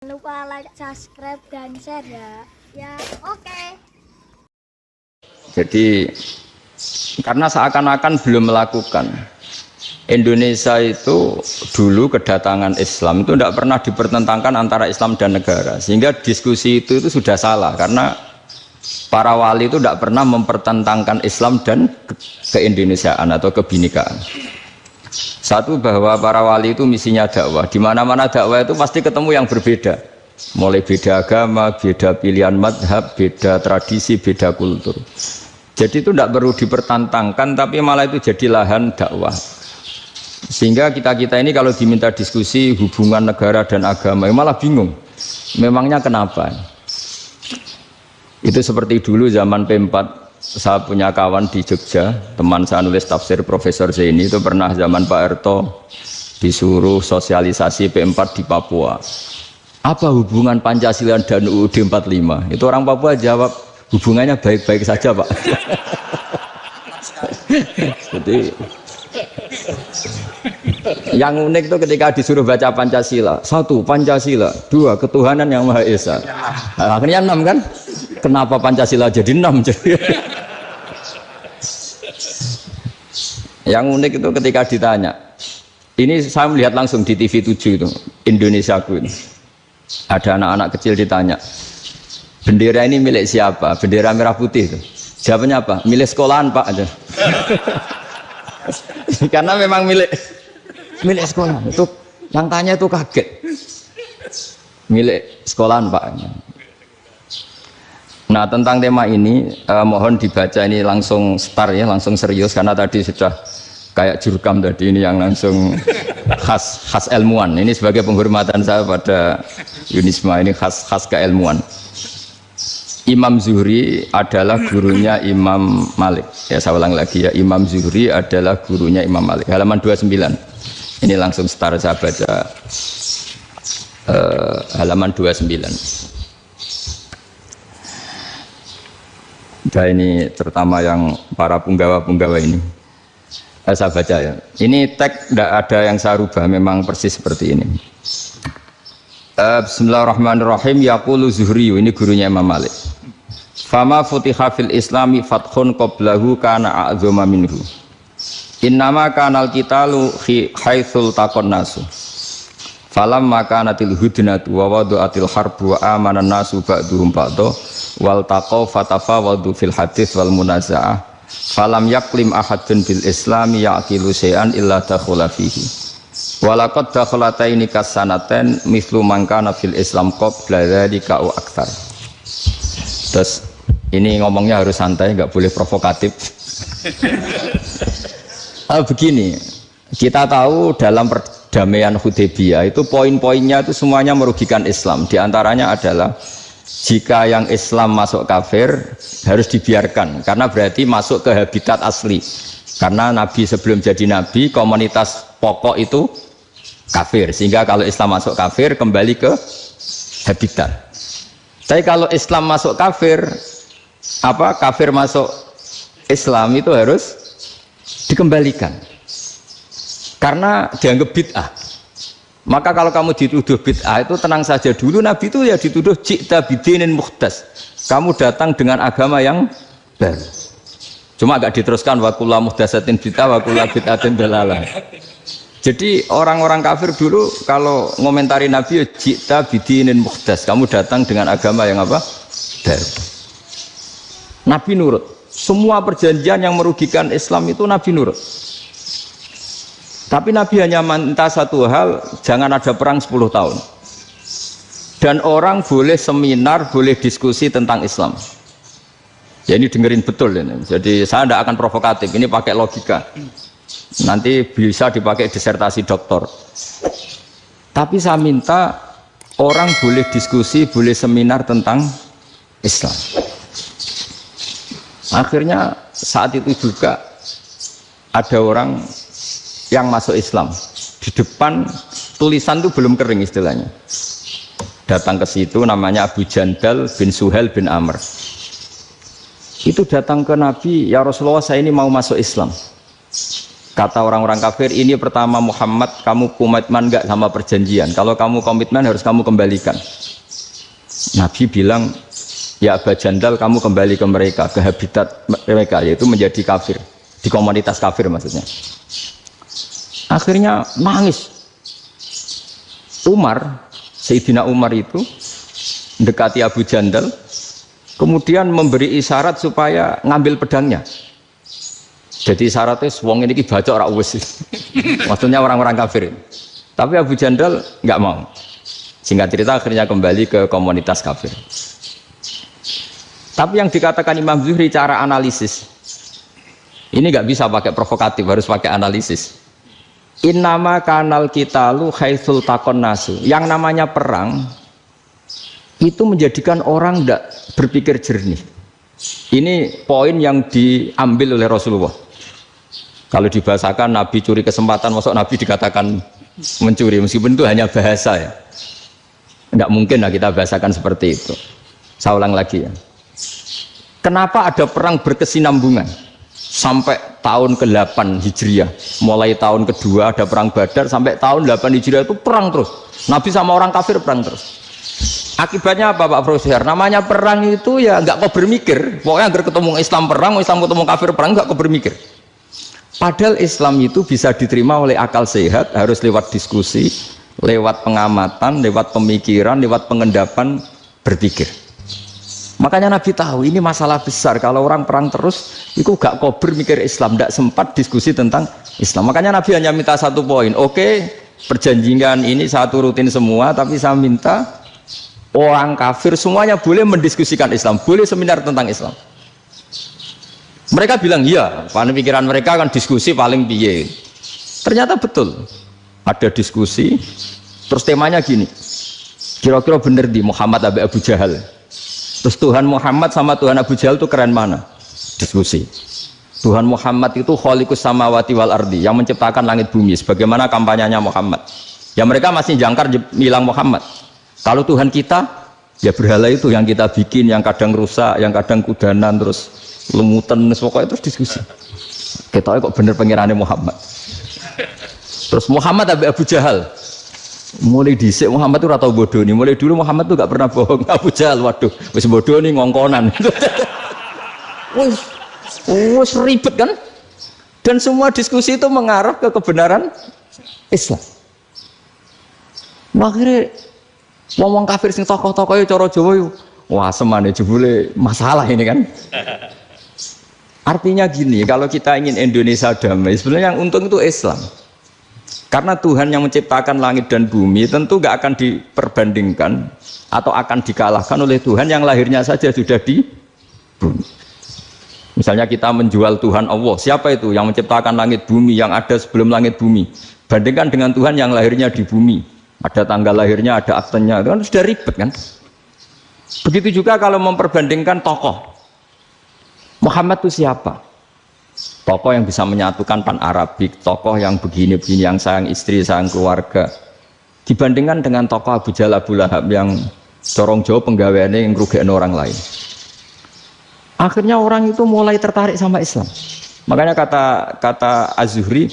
Jangan lupa like, subscribe, dan share ya. Ya, oke. Jadi karena seakan-akan belum melakukan. Indonesia itu dulu kedatangan Islam itu tidak pernah dipertentangkan antara Islam dan negara, sehingga diskusi itu sudah salah karena para wali itu tidak pernah mempertentangkan Islam dan keindonesiaan atau kebinekaan. Satu, bahwa para wali itu misinya dakwah. Di mana-mana dakwah itu pasti ketemu yang berbeda. Mulai beda agama, beda pilihan madhab, beda tradisi, beda kultur. Jadi itu tidak perlu dipertentangkan, tapi malah itu jadi lahan dakwah. Sehingga kita-kita ini kalau diminta diskusi hubungan negara dan agama, malah bingung. Memangnya kenapa? Itu seperti dulu zaman P4. Saya punya kawan di Jogja, teman saya nulis tafsir Profesor Zaini, itu pernah zaman Pak Harto disuruh sosialisasi P4 di Papua. Apa hubungan Pancasila dan UUD 45? Itu orang Papua jawab, hubungannya baik-baik saja Pak. Jadi yang unik itu ketika disuruh baca Pancasila, 1 Pancasila, 2 ketuhanan yang Maha Esa. Nah, akhirnya 6 kan? Kenapa Pancasila jadi 6? Yang unik itu ketika ditanya, ini saya melihat langsung di TV 7 itu, Indonesiaku ini. Ada anak-anak kecil ditanya, bendera ini milik siapa? Bendera merah putih itu. Jawabannya apa? Milik sekolahan Pak aja. Karena memang milik sekolah. Itu yang tanya itu kaget. Milik sekolahan Pak. Nah, tentang tema ini mohon dibaca ini langsung start ya, langsung serius karena tadi sudah kayak jurkam tadi, ini yang langsung khas ilmuwan. Ini sebagai penghormatan saya pada Yunisma, ini khas keilmuan. Imam Zuhri adalah gurunya Imam Malik. Ya, saya ulang lagi ya, Imam Zuhri adalah gurunya Imam Malik. Halaman 29. Ini langsung start saya baca halaman 29. Nah, ini terutama yang para punggawa-punggawa ini. Saya baca ya. Ini teks tidak ada yang saya rubah, memang persis seperti ini. Bismillahirrahmanirrahim. Yaqulu Zuhri, ini gurunya Imam Malik. Fama futiha fil islami fathun qablahu kana a'zama minhu. Innama kanal qitalu haitsul taqon nasu. Falamma kanatil hudnatu wa wadu'atil harbu wa amana nasu ba'duhum ba'du wal taqaw fatafawadu fil hadits wal munaza'ah falam yaklim ahadun bil islami yaqilu syai'an illa dakhula fihi walaqad dakhalataini kasanaten mithlu man kana fil islam qabla dzalika wa aktsar. Terus ini ngomongnya harus santai, nggak boleh provokatif. Begini, kita tahu dalam perdamaian Hudaybiyah itu poin-poinnya itu semuanya merugikan Islam. Di antaranya adalah jika yang Islam masuk kafir harus dibiarkan karena berarti masuk ke habitat asli. Karena Nabi sebelum jadi Nabi komunitas pokok itu kafir, sehingga kalau Islam masuk kafir kembali ke habitat. Tapi kalau Islam masuk kafir, kafir masuk Islam itu harus dikembalikan karena dianggap bid'ah. Maka kalau kamu dituduh bid'ah itu tenang saja dulu, Nabi itu ya dituduh ji'ta bidinin muhdas, kamu datang dengan agama yang baru. Cuma agak diteruskan wa kullu muhdasatin bid'ah wa kullu bid'atin dalalah. Jadi orang-orang kafir dulu kalau ngomentari Nabi ya ji'ta bidinin muhdas, kamu datang dengan agama yang baru. Nabi nurut. Semua perjanjian yang merugikan Islam itu Nabi nurut. Tapi Nabi hanya minta satu hal, jangan ada perang 10 tahun. Dan orang boleh seminar, boleh diskusi tentang Islam. Ya ini dengerin betul ini. Jadi saya tidak akan provokatif, ini pakai logika. Nanti bisa dipakai disertasi doktor. Tapi saya minta orang boleh diskusi, boleh seminar tentang Islam. Akhirnya saat itu juga ada orang yang masuk Islam. Di depan tulisan itu belum kering istilahnya. Datang ke situ namanya Abu Jandal bin Suhail bin Amr. Itu datang ke Nabi, ya Rasulullah saya ini mau masuk Islam. Kata orang-orang kafir, ini pertama Muhammad, kamu komitmen enggak sama perjanjian? Kalau kamu komitmen harus kamu kembalikan. Nabi bilang, ya Aba Jandal, kamu kembali ke mereka, ke habitat mereka, yaitu menjadi kafir, di komunitas kafir maksudnya. Akhirnya nangis. Sayyidina Umar itu mendekati Abu Jandal, kemudian memberi isyarat supaya ngambil pedangnya. Jadi isyaratnya wong ini baca ora wis. Maksudnya orang-orang kafir. Tapi Abu Jandal nggak mau. Singkat cerita akhirnya kembali ke komunitas kafir. Tapi yang dikatakan Imam Zuhri cara analisis ini nggak bisa pakai provokatif, harus pakai analisis. Innama kanal qitalu haitsul taqon nasu. Yang namanya perang itu menjadikan orang tidak berpikir jernih. Ini poin yang diambil oleh Rasulullah. Kalau dibahasakan Nabi curi kesempatan, masuk Nabi dikatakan mencuri, meskipun itu hanya bahasa ya. Tidak mungkin lah kita bahasakan seperti itu. Saya ulang lagi ya. Kenapa ada perang berkesinambungan? Sampai tahun ke-8 Hijriah, mulai tahun kedua ada perang Badar, sampai tahun 8 Hijriah itu perang terus. Nabi sama orang kafir perang terus. Akibatnya apa Pak Profesor? Namanya perang itu ya nggak kau bermikir. Pokoknya agar ketemu Islam perang, Islam ketemu kafir perang, nggak kau bermikir. Padahal Islam itu bisa diterima oleh akal sehat, harus lewat diskusi, lewat pengamatan, lewat pemikiran, lewat pengendapan berpikir. Makanya Nabi tahu ini masalah besar. Kalau orang perang terus, itu gak kober mikir Islam, tidak sempat diskusi tentang Islam. Makanya Nabi hanya minta satu poin. Oke, perjanjian ini satu rutin semua, tapi saya minta orang kafir semuanya boleh mendiskusikan Islam, boleh seminar tentang Islam. Mereka bilang iya, pada pikiran mereka kan diskusi paling piye. Ternyata betul, ada diskusi. Terus temanya gini, kira-kira bener di Muhammad Abu Jahal. Terus Tuhan Muhammad sama Tuhan Abu Jahal itu keren mana? Diskusi. Tuhan Muhammad itu khaliqus samawati wal ardi, yang menciptakan langit bumi. Sebagaimana kampanyenya Muhammad. Ya mereka masih jangkar bilang Muhammad. Kalau Tuhan kita, ya berhala itu yang kita bikin, yang kadang rusak, yang kadang kudanan, terus lemutan, pokoknya terus diskusi. Kita kok bener pengirannya Muhammad. Terus Muhammad Abu Jahal. Mulai dhisik Muhammad itu ratau bodoh nih. Mulai dulu Muhammad tuh gak pernah bohong. Abu Jahal, waduh, wis bodoh nih ngongkonan. Wis ribet kan? Dan semua diskusi itu mengarah ke kebenaran Islam. Akhirnya ngomong kafir sing tokoh-tokoh cara Jawa yo. Wah, semane jebule masalah ini kan. Artinya gini, kalau kita ingin Indonesia damai, sebenarnya yang untung itu Islam. Karena Tuhan yang menciptakan langit dan bumi tentu gak akan diperbandingkan atau akan dikalahkan oleh Tuhan yang lahirnya saja sudah di bumi. Misalnya kita menjual Tuhan Allah, siapa itu yang menciptakan langit bumi, yang ada sebelum langit bumi? Bandingkan dengan Tuhan yang lahirnya di bumi, ada tanggal lahirnya, ada aktenya, itu kan sudah ribet kan? Begitu juga kalau memperbandingkan tokoh. Muhammad itu siapa? Tokoh yang bisa menyatukan pan-Arabik, tokoh yang begini-begini, yang sayang istri, sayang keluarga. Dibandingkan dengan tokoh Abu Jahal, Abu Lahab yang corong jauh penggaweannya yang ngerugikan orang lain. Akhirnya orang itu mulai tertarik sama Islam. Makanya kata Az-Zuhri,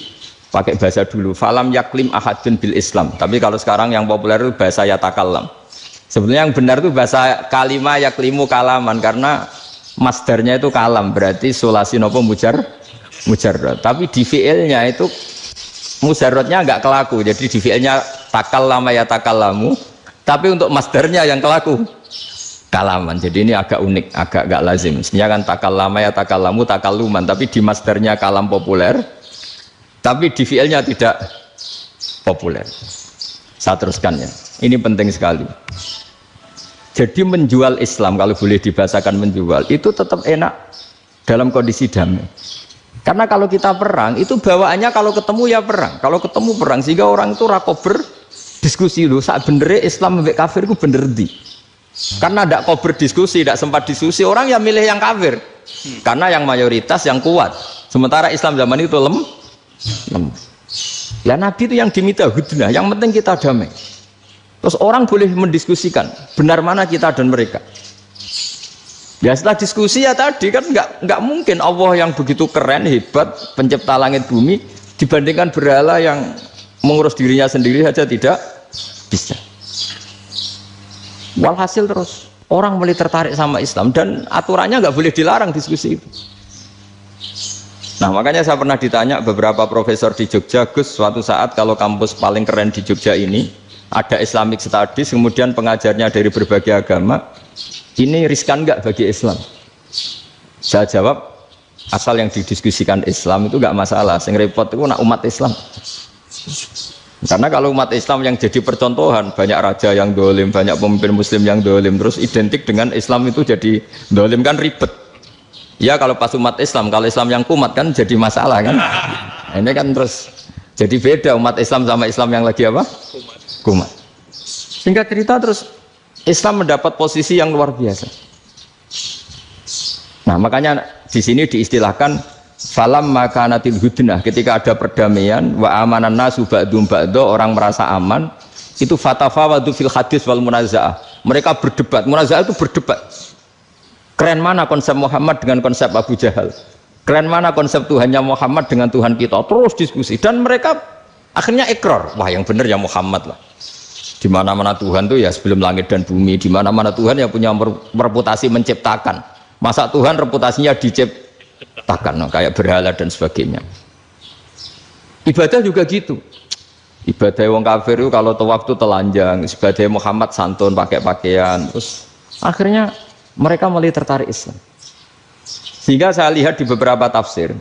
pakai bahasa dulu, falam yaklim ahadun bil Islam. Tapi kalau sekarang yang populer itu bahasa yatakallam. Sebenarnya yang benar itu bahasa kalimah yaklimu kalaman, karena masdarnya itu kalam, berarti sulasi nopo mujarrad. Tapi di fi'ilnya itu mujarradnya enggak kelaku. Jadi di fi'ilnya takallama ya takallamu, tapi untuk masdarnya yang kelaku kalaman. Jadi ini agak unik, agak enggak lazim. Sebenarnya kan takallama ya takallamu takalluman, tapi di masdarnya kalam populer, tapi di fi'ilnya tidak populer. Saya teruskan ya. Ini penting sekali. Jadi menjual Islam, kalau boleh dibahasakan menjual, itu tetap enak dalam kondisi damai. Karena kalau kita perang, itu bawaannya kalau ketemu ya perang. Kalau ketemu perang, sehingga orang itu rakober diskusi dulu. Saat benernya Islam sampai kafir itu bener di. Karena tidak kober diskusi, tidak sempat diskusi, orang yang milih yang kafir. Karena yang mayoritas yang kuat. Sementara Islam zaman itu lemah. Ya Nabi itu yang diminta hudnah, yang penting kita damai. Terus orang boleh mendiskusikan benar mana kita dan mereka. Ya setelah diskusi ya tadi kan nggak mungkin Allah yang begitu keren hebat pencipta langit bumi Dibandingkan berhala yang mengurus dirinya sendiri saja tidak bisa. Walhasil terus orang mulai tertarik sama Islam dan aturannya nggak boleh dilarang diskusi itu. Nah makanya saya pernah ditanya beberapa profesor di Jogja, Gus, suatu saat kalau kampus paling keren di Jogja ini ada Islamic Studies, kemudian pengajarnya dari berbagai agama, ini riskan nggak bagi Islam? Saya jawab, asal yang didiskusikan Islam itu nggak masalah, yang repot itu nak umat Islam. Karena kalau umat Islam yang jadi percontohan, banyak raja yang dolim, banyak pemimpin muslim yang dolim, terus identik dengan Islam itu jadi dolim kan ribet. Ya kalau pas umat Islam, kalau Islam yang kumat kan jadi masalah kan. Ini kan terus jadi beda umat Islam sama Islam yang lagi apa? Kumat. Singkat cerita terus Islam mendapat posisi yang luar biasa. Nah makanya di sini diistilahkan falam makanatil hudnah, ketika ada perdamaian wa amanan nasu ba'dum ba'do, orang merasa aman, itu fatafawadu fil hadis wal munazaah, mereka berdebat. Munazaah itu berdebat, keren mana konsep Muhammad dengan konsep Abu Jahal, keren mana konsep Tuhannya Muhammad dengan Tuhan kita, terus diskusi dan mereka akhirnya ikrar, wah yang benar ya Muhammad lah. Di mana-mana Tuhan tuh ya sebelum langit dan bumi, di mana-mana Tuhan yang punya reputasi menciptakan, masa Tuhan reputasinya diciptakan kayak berhala dan sebagainya. Ibadah juga gitu. Ibadah wong kafir itu kalau tawaf itu telanjang, ibadah Muhammad santun pakai pakaian. Terus akhirnya mereka mulai tertarik Islam. Sehingga saya lihat di beberapa tafsir,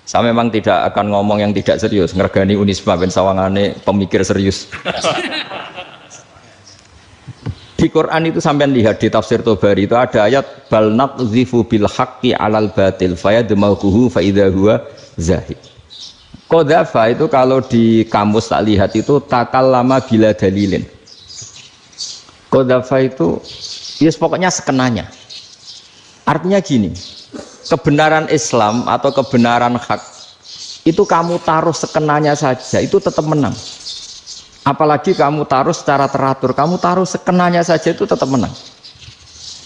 saya memang tidak akan ngomong yang tidak serius, ngergani Unisma ben sawangane pemikir serius. Di Quran itu sampai lihat di tafsir Tobari itu ada ayat bal naqzifu bil haqqi 'alal batil fayadmaghuhu fa idza huwa zahid. Qadzafa itu kalau di kamus tak lihat itu takallama bila dalilin. Qadzafa itu ya pokoknya sekenanya. Artinya gini, kebenaran Islam atau kebenaran hak itu kamu taruh sekenanya saja itu tetap menang. Apalagi kamu taruh secara teratur, kamu taruh sekenanya saja itu tetap menang.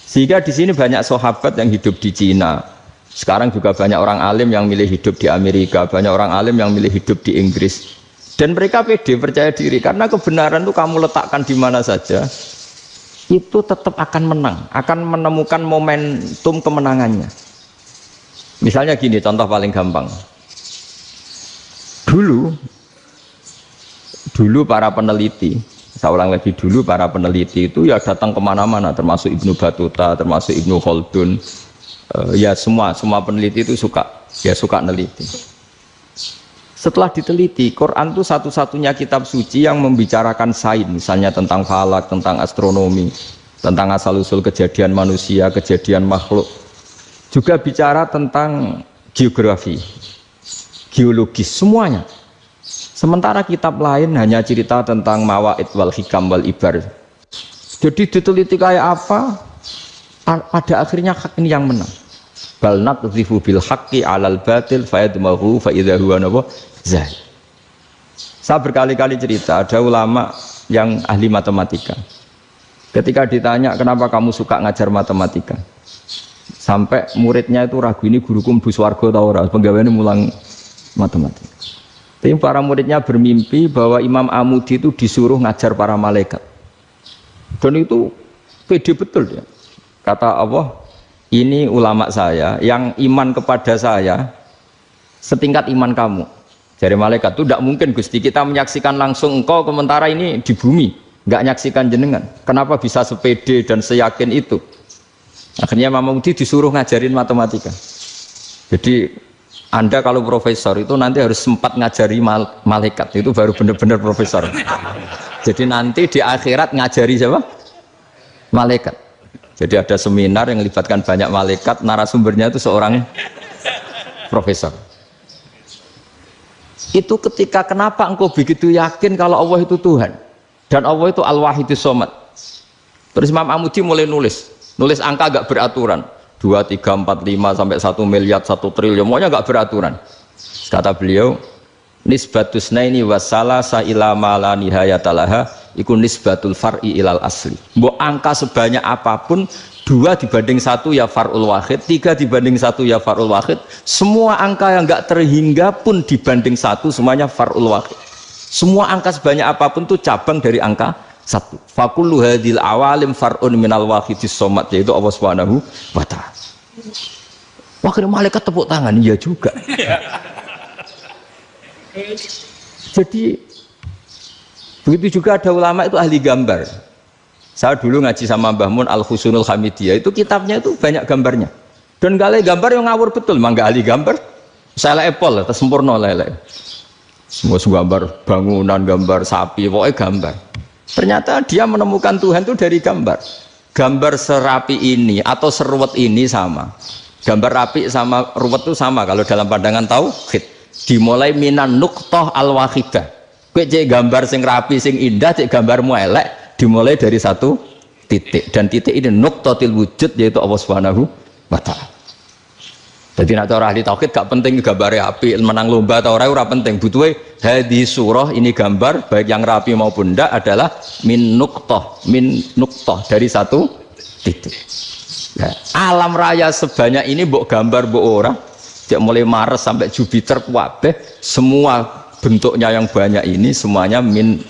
Sehingga di sini banyak sahabat yang hidup di Cina. Sekarang juga banyak orang alim yang milih hidup di Amerika, banyak orang alim yang milih hidup di Inggris. Dan mereka pede, percaya diri karena kebenaran itu kamu letakkan di mana saja, itu tetap akan menang, akan menemukan momentum kemenangannya. Misalnya gini, contoh paling gampang. Dulu para peneliti, saya ulang lagi, dulu para peneliti itu ya datang kemana-mana, termasuk Ibnu Battuta, termasuk Ibnu Khaldun, ya semua peneliti itu suka neliti. Setelah diteliti, Quran itu satu-satunya kitab suci yang membicarakan sains, misalnya tentang falak, tentang astronomi, tentang asal-usul kejadian manusia, kejadian makhluk, juga bicara tentang geografi, geologis, semuanya. Sementara kitab lain hanya cerita tentang mawaid wal hikam wal ibar. Jadi diteliti kayak apa, pada akhirnya hak ini yang menang. Bal naqdhifu bil haqqi 'alal batil fayadmaghu fa idza huwa zahid. Saya berkali-kali cerita, ada ulama yang ahli matematika. Ketika ditanya kenapa kamu suka ngajar matematika, sampai muridnya itu ragu, ini guruku mlebu swarga ta ora, penggaweane mulang matematika. Tapi para muridnya bermimpi bahwa Imam Amudi itu disuruh ngajar para malaikat. Dan itu pede betul ya. Kata Allah, ini ulama saya yang iman kepada saya setingkat iman kamu. Dari malaikat itu tidak mungkin Gusti, kita menyaksikan langsung engkau sementara ini di bumi, nggak nyaksikan jenengan. Kenapa bisa sepede dan seyakin itu? Akhirnya Imam Amudi disuruh ngajarin matematika. Jadi Anda kalau profesor itu nanti harus sempat ngajari malaikat, itu baru benar-benar profesor. Jadi nanti di akhirat ngajari siapa? Malaikat. Jadi ada seminar yang melibatkan banyak malaikat, narasumbernya itu seorang profesor. Itu ketika kenapa engkau begitu yakin kalau Allah itu Tuhan dan Allah itu Al-Wahidus Shomad. Terus Imam Amudi mulai nulis angka gak beraturan. 2, 3, 4, 5 sampai 1 miliar, 1 triliun, semuanya nggak beraturan. Kata beliau, nisbatus naini wasalasa ila ma la nihayatalaha iku nisbatul far'i ilal asli. Mbok angka sebanyak apapun, 2 2 dibanding 1 ya far'ul wahid, 3 dibanding 1 ya far'ul wahid. Semua angka yang enggak terhingga pun dibanding 1 semuanya far'ul wahid. Semua angka sebanyak apapun itu cabang dari angka 1. Fakullu hadil awalim far'un minal wahidis somad, yaitu Allah Subhanahu wa ta'ala. Wakil malaikat tepuk tangan, iya juga. Jadi begitu juga ada ulama itu ahli gambar. Saya dulu ngaji sama Mbah Mun Al-Husunul Hamidiyah, itu kitabnya itu banyak gambarnya. Dan gale gambar yang ngawur betul, memang gak ahli gambar. Saya epol, sempurna lele. Semua gambar bangunan, gambar sapi, pokoknya gambar. Ternyata dia menemukan Tuhan itu dari gambar. Gambar serapi ini atau seruwet ini sama. Gambar rapi sama ruwet itu sama kalau dalam pandangan tauhid. Dimulai minan nuqtah al-wahidah. Kowe cek gambar sing rapi, sing indah, cek gambarmu elek. Dimulai dari 1 titik, dan titik ini nuqtatil wujud, yaitu Allah Subhanahu wa ta'ala. Jadi nak cara ahli tauhid gak penting gambarnya api, menang lomba atau ora penting. Butuhe hadis surah ini gambar baik yang rapi maupun ndak adalah min nuqtah dari 1 titik. Nah, alam raya sebanyak ini mbok gambar mbok ora, cek mulai Mars sampai Jupiter kabeh semua bentuknya yang banyak ini semuanya min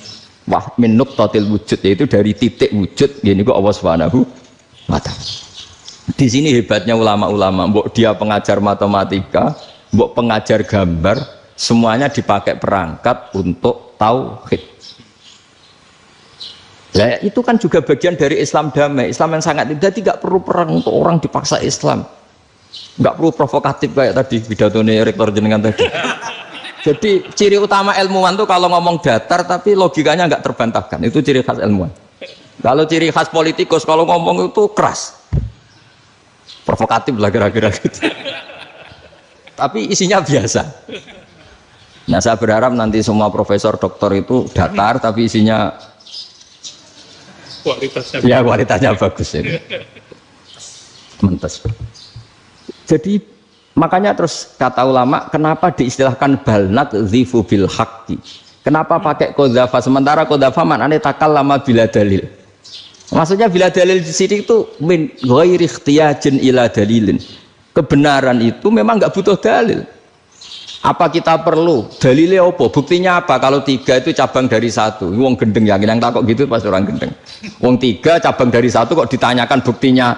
nuqtatil wujud, yaitu dari titik wujud. Ini kok Allah Subhanahu wa ta'ala. Di sini hebatnya ulama-ulama, mbok dia pengajar matematika, mbok pengajar gambar, semuanya dipakai perangkat untuk tauhid. Nah, itu kan juga bagian dari Islam damai, Islam yang sangat jadi tidak perlu perang untuk orang dipaksa Islam. Enggak perlu provokatif kayak tadi pidatonya rektor jenengan tadi. Jadi ciri utama ilmuwan tuh kalau ngomong datar tapi logikanya nggak terbantahkan, itu ciri khas ilmuwan. Kalau ciri khas politikus kalau ngomong itu keras, provokatif lah kira-kira gitu. Tapi isinya biasa. Nah saya berharap nanti semua profesor doktor itu datar tapi isinya kualitasnya bagus ini. Mentes. Jadi makanya terus kata ulama, kenapa diistilahkan balnat zifu bil haqqi? Kenapa pakai qadzafa sementara qadzafa maknanya takallama bila dalil? Maksudnya bila dalil di sini itu min ghairi ikhtiyajin ila dalilin. Kebenaran itu memang enggak butuh dalil. Apa kita perlu dalilnya apa? Buktinya apa? Kalau 3 itu cabang dari 1. Wong gendeng yakin yang takut gitu pas orang gendeng. Wong 3 cabang dari 1 kok ditanyakan buktinya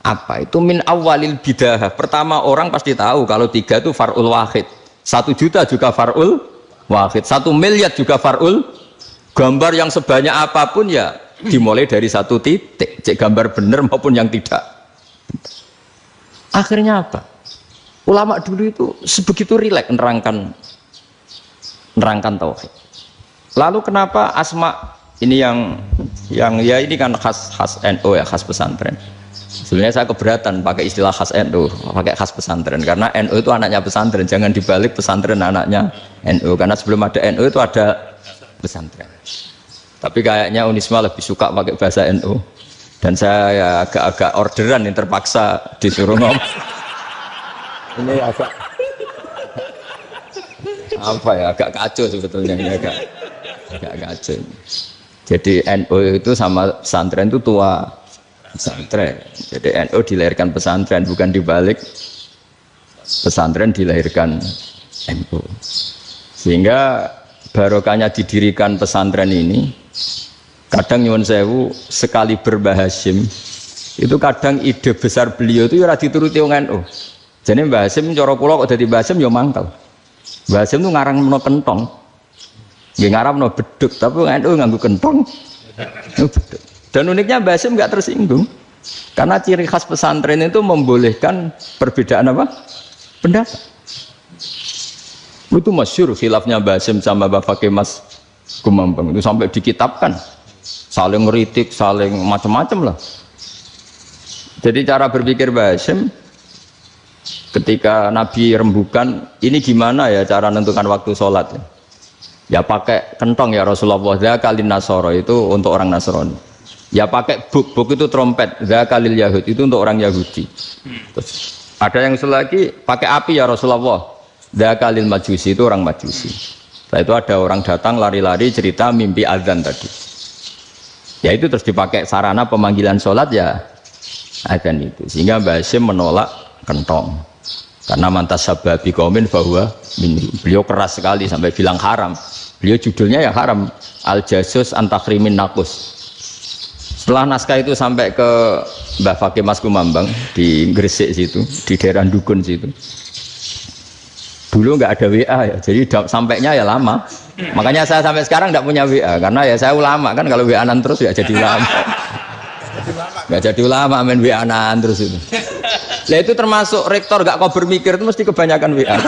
apa? Itu min awalil bidah. Pertama orang pasti tahu kalau 3 itu far'ul wahid, 1 juta juga far'ul wahid, 1 miliar juga far'ul. Gambar yang sebanyak apapun ya dimulai dari 1 titik, cek gambar benar maupun yang tidak. Akhirnya apa? Ulama dulu itu sebegitu rileks nerangkan tauhid. Lalu kenapa asma ini yang ya ini kan khas NU ya, khas pesantren. Sebenarnya saya keberatan pakai istilah khas NU, pakai khas pesantren, karena NU itu anaknya pesantren, jangan dibalik pesantren anaknya NU, karena sebelum ada NU itu ada pesantren. Tapi kayaknya Unisma lebih suka pakai bahasa NU, dan saya ya agak-agak orderan yang terpaksa disuruh ngomong. Ini agak apa ya, agak kacau sebetulnya ini agak kacau. Jadi NU itu sama pesantren itu tua. Pesantren, jadi NU dilahirkan pesantren, bukan dibalik pesantren dilahirkan NU. Sehingga barokahnya didirikan pesantren ini, kadang nyuwun sewu sekali Mbah Hasyim itu kadang ide besar beliau itu ya dituruti wong NU. Jadi Mbah Hasyim cara kula kok dadi Mbah Hasyim ya mangkel. Mbah Hasyim itu ngarang meno kentong, nggih ngarang meno beduk, tapi NU nganggo kentong. Beduk. Dan uniknya Mbah Hasyim nggak tersinggung, karena ciri khas pesantren itu membolehkan perbedaan apa? Pendapat. Itu masyhur khilafnya Mbah Hasyim sama Bapak Kemas Kumambang itu sampai dikitabkan, saling ngeritik, saling macam-macam lah. Jadi cara berpikir Mbah Hasyim ketika Nabi rembukan, ini gimana ya cara menentukan waktu sholat ya? Ya pakai kentong ya Rasulullah, zakalin nasoro itu untuk orang Nasrani. Ya pakai buk itu trompet, zakalil Yahud itu untuk orang Yahudi. Terus ada yang lagi pakai api ya Rasulullah, zakalil Majusi itu orang Majusi. Setelah itu ada orang datang lari-lari cerita mimpi azan tadi. Ya itu terus dipakai sarana pemanggilan sholat ya adzan itu. Sehingga Mbah Hasyim menolak kentong. Karena mantas sababi qaumin bahwa beliau keras sekali sampai bilang haram. Beliau judulnya ya haram, Al-Jasus Antakrimin Nakus. Setelah naskah itu sampai ke Mbah Fakih Mas Kumambang di Gresik situ, di daerah Dukun situ. Dulu nggak ada WA ya, jadi sampainya ya lama. Makanya saya sampai sekarang nggak punya WA, karena ya saya ulama kan, kalau WA-an terus ya jadi ulama. Nggak jadi ulama, main WA-an terus itu. Nah itu termasuk rektor nggak kau bermikir itu mesti kebanyakan WA.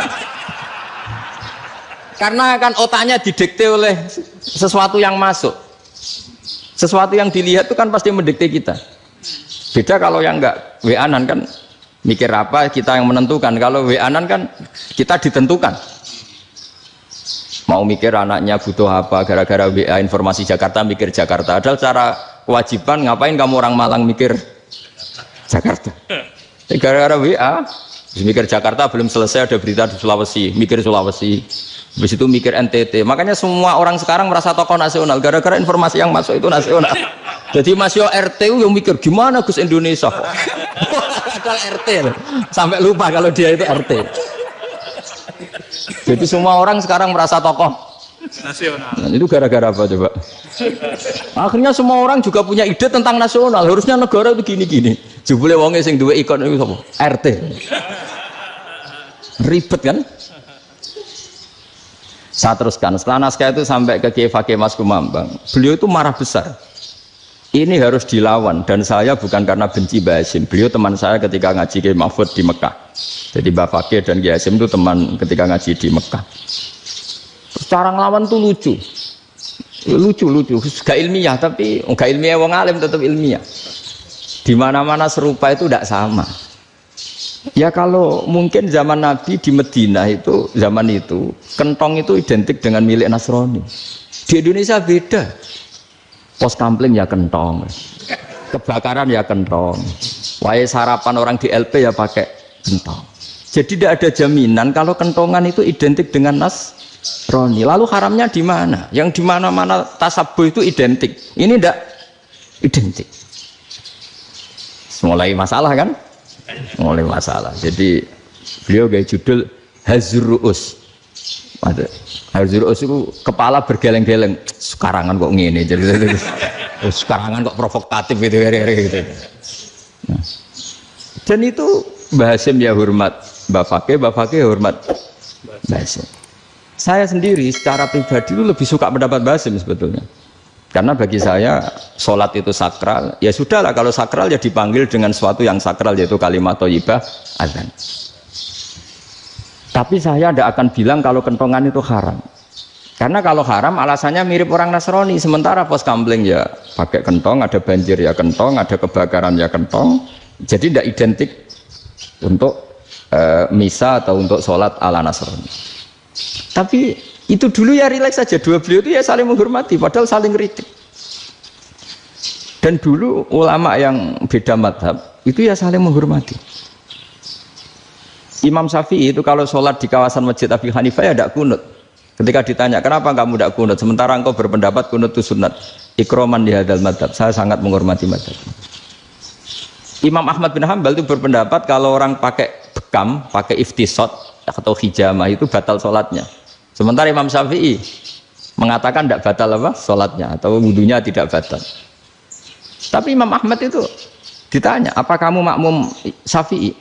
Karena kan otaknya didikte oleh sesuatu yang masuk. Sesuatu yang dilihat itu kan pasti mendikte kita. Beda kalau yang enggak WA-an kan mikir apa kita yang menentukan. Kalau WA-an kan kita ditentukan. Mau mikir anaknya butuh apa gara-gara WA informasi Jakarta mikir Jakarta. Padahal secara kewajiban ngapain kamu orang Malang mikir Jakarta. Gara-gara WA mikir Jakarta belum selesai ada berita di Sulawesi, mikir Sulawesi. Habis itu mikir NTT. Makanya semua orang sekarang merasa tokoh nasional gara-gara informasi yang masuk itu nasional. Jadi Mas Yo RT yang mikir gimana Gus Indonesia kok. Ada RT sampai lupa kalau dia itu RT. Jadi semua orang sekarang merasa tokoh nasional. Nah, itu gara-gara apa coba? Akhirnya semua orang juga punya ide tentang nasional. Harusnya negara itu gini-gini. Jebule wonge sing duwe ikon itu sapa? RT. Ribet kan? Saya teruskan, setelah naskah itu sampai ke Kiai Fakih Mas Kumambang, beliau itu marah besar. Ini harus dilawan, dan saya bukan karena benci Mbah Hasyim. Beliau teman saya ketika ngaji Kiai Mahfud di Mekah. Jadi Mbah Fakih dan Kiai Hasyim itu teman ketika ngaji di Mekah. Cara ngelawan tuh lucu, gak ilmiah, tapi gak ilmiah wong alim tetap ilmiah. Di mana-mana serupa itu tidak sama. Ya kalau mungkin zaman Nabi di Medina itu, zaman itu kentong itu identik dengan milik Nasrani. Di Indonesia beda. Pos kampling ya kentong, kebakaran ya kentong, wae sarapan orang di LP ya pakai kentong. Jadi tidak ada jaminan kalau kentongan itu identik dengan Nasrani. Lalu haramnya di mana? Yang di mana-mana tasabuh itu identik. Ini tidak identik. Mulai masalah kan? Mulai masalah. Jadi beliau gaya judul Hazruus. Hazruus itu kepala bergeleng-geleng. Sekarangan kok ngene jadi sekarangan kok provokatif gitu. Nah. Dan itu Mbah Hasyim ya hormat Mbah Fakih hormat Mbah Hasyim. Saya sendiri secara pribadi itu lebih suka pendapat Mbah Hasyim sebetulnya. Karena bagi saya sholat itu sakral, ya sudahlah kalau sakral ya dipanggil dengan sesuatu yang sakral yaitu kalimat thayyibah adzan. Tapi saya tidak akan bilang kalau kentongan itu haram. Karena kalau haram alasannya mirip orang Nasrani. Sementara pos kampling ya pakai kentong, ada banjir ya kentong, ada kebakaran ya kentong. Jadi tidak identik untuk misa atau untuk sholat ala Nasrani. Tapi itu dulu ya rileks saja, dua beliau itu ya saling menghormati, padahal saling kritik. Dan dulu ulama yang beda madhab itu ya saling menghormati. Imam Syafi'i itu kalau sholat di kawasan Masjid Abi Hanifah ya tidak kunut. Ketika ditanya kenapa kamu tidak kunut, sementara engkau berpendapat kunut itu sunat. Ikroman di hadal madhab, saya sangat menghormati madhab. Imam Ahmad bin Hanbal itu berpendapat kalau orang pakai bekam, pakai iftisot atau hijamah itu batal sholatnya. Sementara Imam Syafi'i mengatakan tidak batal apa sholatnya atau wudunya tidak batal. Tapi Imam Ahmad itu ditanya, apa kamu makmum Syafi'i?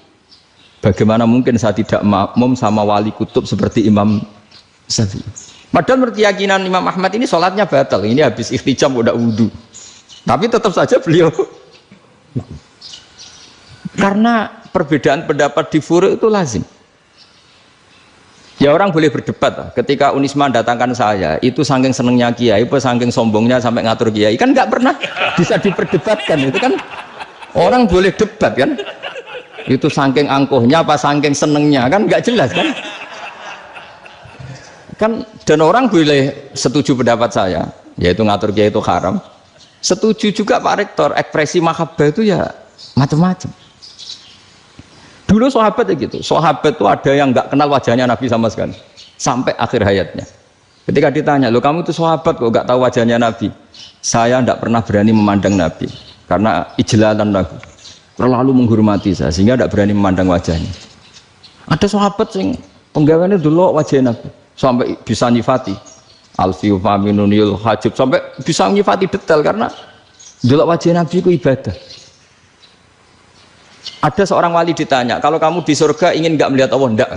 Bagaimana mungkin saya tidak makmum sama wali kutub seperti Imam Syafi'i? Padahal menurut keyakinan Imam Ahmad ini sholatnya batal. Ini habis ikhtijam udah wudu. Tapi tetap saja beliau karena perbedaan pendapat di furu' itu lazim. Ya orang boleh berdebat. Ketika Unisma datangkan saya, itu saking senengnya kiai, saking sombongnya sampai ngatur kiai, kan nggak pernah bisa diperdebatkan. Itu kan orang boleh debat kan? Itu saking angkuhnya apa saking senengnya kan nggak jelas kan? Kan dan orang boleh setuju pendapat saya, yaitu ngatur kiai itu haram. Setuju juga Pak Rektor, ekspresi mahabbah itu ya macam-macam. Dulu sahabat ya gitu, sahabat itu ada yang nggak kenal wajahnya Nabi sama sekali sampai akhir hayatnya. Ketika ditanya, lo kamu itu sahabat kok nggak tahu wajahnya Nabi? Saya nggak pernah berani memandang Nabi karena ijlalan Nabi. terlalu menghormati saya sehingga tidak berani memandang wajahnya. Ada sahabat yang penggawaannya dulu wajah Nabi sampai bisa nyifati alfiu faminunil hajib, sampai bisa nyifati detail karena dulu wajah Nabi itu ibadah. Ada seorang wali ditanya, kalau kamu di surga ingin nggak melihat Allah? Enggak.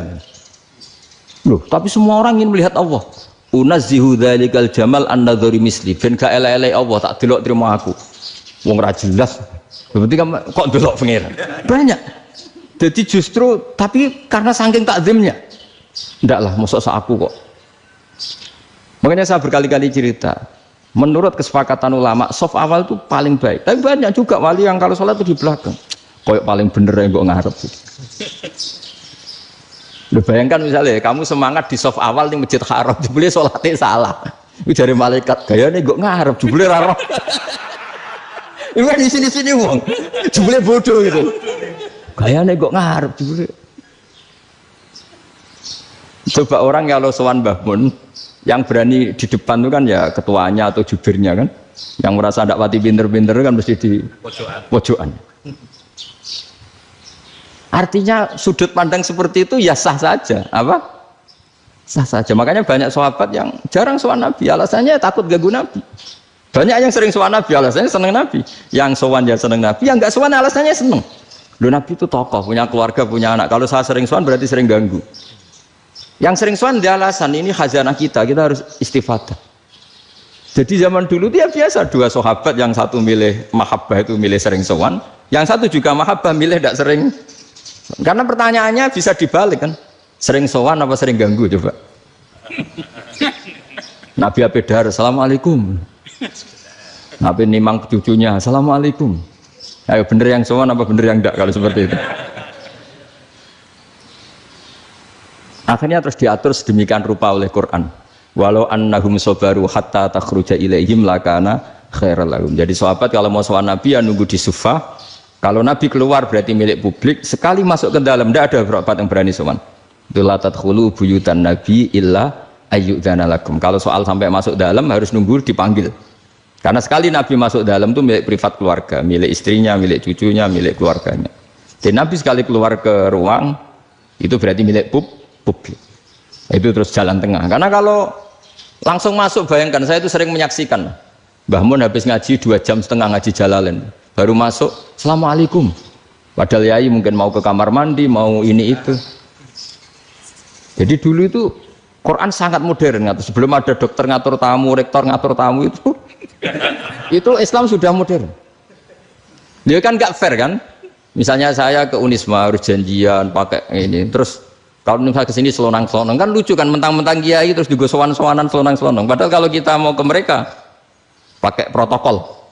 Loh, tapi semua orang ingin melihat Allah. Unazzihu dzalikal jamal an-nadhari misli, ben gak elek-elek Allah tak delok terima aku. Wong ra jelas. Berarti kok delok pengiran. Banyak. Jadi justru tapi karena saking takzimnya. Ndaklah mosok sak aku kok. Makanya saya berkali-kali cerita. Menurut kesepakatan ulama, soft awal itu paling baik. Tapi banyak juga wali yang kalau sholat itu di belakang. Koyok paling bener yang kok ngarep. Lu bayangkan misalnya kamu semangat di soft awal di Masjid Haram, jebule sholatnya salah. Itu dari malaikat gayane kok ngarep, jebule ra roh. Iku di sini-sini wong. Jebule bodoh gitu. Gayane kok ngarep jebule. Coba orang kalau sowan Mbah Mun yang berani di depan itu kan ya ketuanya atau jubirnya kan. Yang merasa ndak pati pinter-pinter kan mesti di pojokan. Artinya sudut pandang seperti itu ya sah saja, apa? Sah saja. Makanya banyak sahabat yang jarang sowan Nabi, alasannya takut ganggu Nabi. Banyak yang sering sowan Nabi, alasannya seneng Nabi. Yang sowan ya seneng Nabi, yang enggak sowan alasannya seneng. Loh, Nabi itu tokoh, punya keluarga, punya anak. Kalau saya sering sowan berarti sering ganggu. Yang sering sowan dia alasan ini khazanah kita harus istifadah. Jadi zaman dulu dia biasa dua sahabat, yang satu milih mahabbah itu milih sering sowan, yang satu juga mahabbah milih tidak sering. Karena pertanyaannya bisa dibalik kan, sering sowan apa sering ganggu coba. Nabi Abedar, assalamualaikum. Nabi nimang cucunya, assalamualaikum. Ayo bener yang sowan apa bener yang enggak kalau seperti itu. Akhirnya terus diatur sedemikian rupa oleh Quran. Walau annahum sabaru hatta takhruja ilaihim lakana khairal lahum. Jadi sahabat kalau mau sowan Nabi ya nunggu di sufah. Kalau Nabi keluar berarti milik publik. Sekali masuk ke dalam tidak ada berapa yang berani sowan. La tadkhulu buyutan Nabi illa ayyudzana lakum. Kalau soal sampai masuk dalam harus nunggu dipanggil. Karena sekali Nabi masuk dalam itu milik privat keluarga, milik istrinya, milik cucunya, milik keluarganya. Dan Nabi sekali keluar ke ruang itu berarti milik publik. Itu terus jalan tengah. Karena kalau langsung masuk, bayangkan saya itu sering menyaksikan. Mbah Mun habis ngaji 2,5 jam ngaji Jalalain. Baru masuk, assalamualaikum. Padahal yai mungkin mau ke kamar mandi, mau ini itu. Jadi dulu itu Quran sangat modern. Sebelum ada dokter ngatur tamu, rektor ngatur tamu itu Islam sudah modern. Dia kan nggak fair kan? Misalnya saya ke Unisma harus janjian pakai ini, terus kalau misalnya kesini selonang-selonang kan lucu kan, mentang-mentang kiai terus juga sowan-sowanan selonang-selonang. Padahal kalau kita mau ke mereka pakai protokol.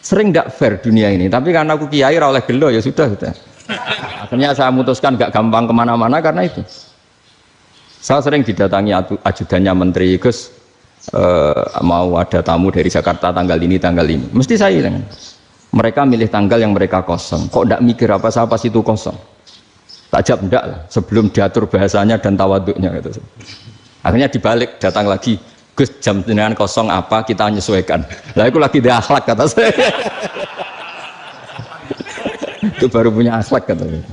Sering tidak fair dunia ini, tapi karena aku kiai oleh gelo ya sudah. Akhirnya saya memutuskan gak gampang kemana-mana karena itu. Saya sering didatangi ajudannya menteri, Gus mau ada tamu dari Jakarta tanggal ini, mesti saya bilang, mereka milih tanggal yang mereka kosong, kok tidak mikir apa itu kosong. Tak jawab enggak lah, sebelum diatur bahasanya dan tawaduknya gitu. Akhirnya dibalik, datang lagi, Gus jam dengan kosong apa kita menyesuaikan. Lah itu lagi dia akhlak kata saya. Itu baru punya akhlak kata saya.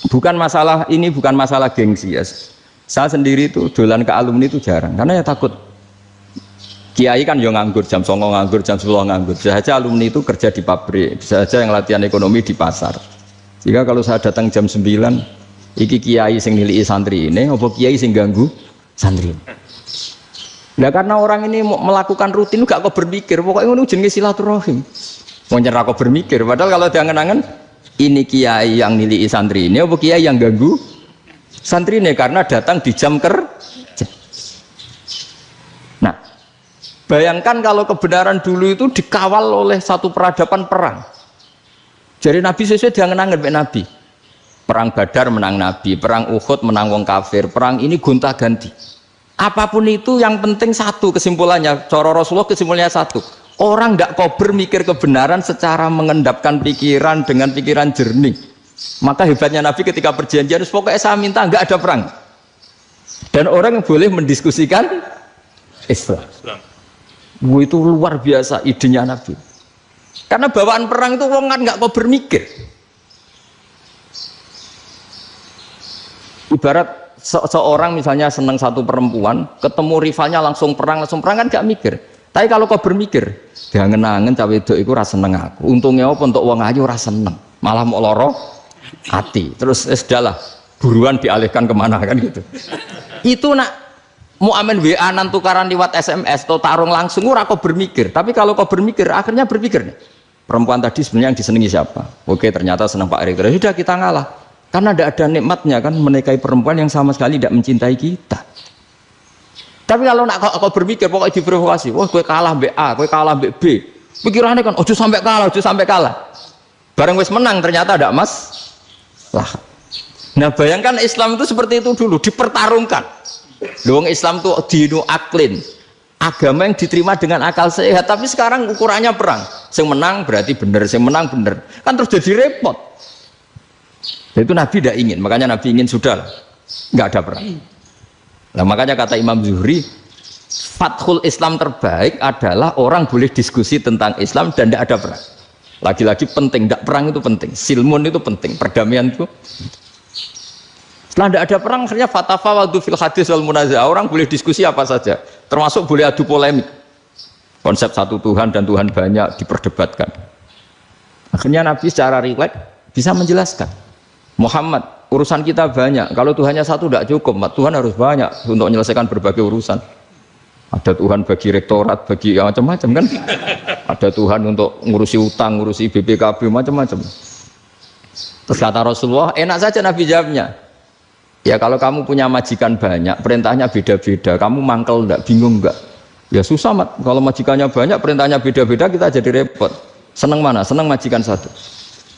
Bukan masalah ini, bukan masalah gengsi ya. Saya sendiri itu dolan ke alumni itu jarang karena ya takut. Kiai kan yo nganggur jam 09.00 nganggur, jam 10 nganggur. Bisa saja alumni itu kerja di pabrik, bisa saja yang latihan ekonomi di pasar. Jika kalau saya datang jam 9, iki kiai sing nilai santri ini, apa kiai sing ganggu santri. Nah karena orang ini melakukan rutin gak kok berpikir, pokoknya ngono jenenge silaturahim. Mau nyerah kok berpikir, padahal kalau diangen-angen ini kiai yang nilai santri ini, apa kiai yang ganggu santri ini karena datang di jam kerja. Nah, bayangkan kalau kebenaran dulu itu dikawal oleh satu peradaban perang. Jadi Nabi sesuai diangen-angen Nabi. Perang Badar menang Nabi, perang Uhud menang wong kafir, perang ini gonta-ganti. Apapun itu yang penting satu kesimpulannya, cara Rasulullah kesimpulannya satu. Orang tidak kober mikir kebenaran secara mengendapkan pikiran dengan pikiran jernih. Maka hebatnya Nabi ketika perjanjian, pokoknya saya minta nggak ada perang. Dan orang yang boleh mendiskusikan Islam. Itu luar biasa idenya Nabi. Karena bawaan perang itu wong kan nggak kok bermikir. Ibarat seorang misalnya seneng satu perempuan, ketemu rivalnya langsung perang kan nggak mikir. Tapi kalau kau bermikir, jangan-jangan cawe wedok iku ora seneng aku. Untungnya apa untuk wong ayu ora seneng, malah mau loro hati. Terus sudahlah, buruan dialihkan kemana kan gitu. Itu nak mau amen WA nan tukaran lewat SMS atau tarung langsung ora kau bermikir. Tapi kalau kau bermikir, akhirnya berpikir nih. Perempuan tadi sebenarnya yang disenangi siapa? Oke, ternyata senang Pak Erick. Sudah kita ngalah. Karena tidak ada nikmatnya kan menikahi perempuan yang sama sekali tidak mencintai kita. Tapi kalau nak kau berpikir pokoknya diprovokasi, wah gue kalah mbak A, gue kalah mbak B. Pikirannya kan, ojo sampai kalah. Bareng wis menang ternyata ada emas. Lah. Nah bayangkan Islam itu seperti itu dulu, dipertarungkan. Luang Islam itu dinu aklin, agama yang diterima dengan akal sehat. Tapi sekarang ukurannya perang. Yang menang berarti benar, yang menang benar. Kan terus jadi repot. Itu Nabi tidak ingin, makanya Nabi ingin sudah nggak ada perang. Nah makanya kata Imam Zuhri, fathul Islam terbaik adalah orang boleh diskusi tentang Islam dan tidak ada perang. Lagi-lagi penting, tidak perang itu penting, silmun itu penting, perdamaian itu. Setelah tidak ada perang, akhirnya fatafawadu fil hadis wal munazah, orang boleh diskusi apa saja, termasuk boleh adu polemik. Konsep satu Tuhan dan Tuhan banyak diperdebatkan. Akhirnya Nabi secara rileks bisa menjelaskan, Muhammad, urusan kita banyak. Kalau Tuhannya satu tidak cukup, Tuhan harus banyak untuk menyelesaikan berbagai urusan. Ada Tuhan bagi rektorat, bagi macam-macam kan. Ada Tuhan untuk ngurusi utang, ngurusi BPKB, macam-macam. Terus kata Rasulullah, enak saja Nabi jawabnya. Ya kalau kamu punya majikan banyak, perintahnya beda-beda, kamu mangkel enggak, bingung enggak? Ya susah, Mat. Kalau majikannya banyak, perintahnya beda-beda, kita jadi repot. Seneng mana? Seneng majikan satu.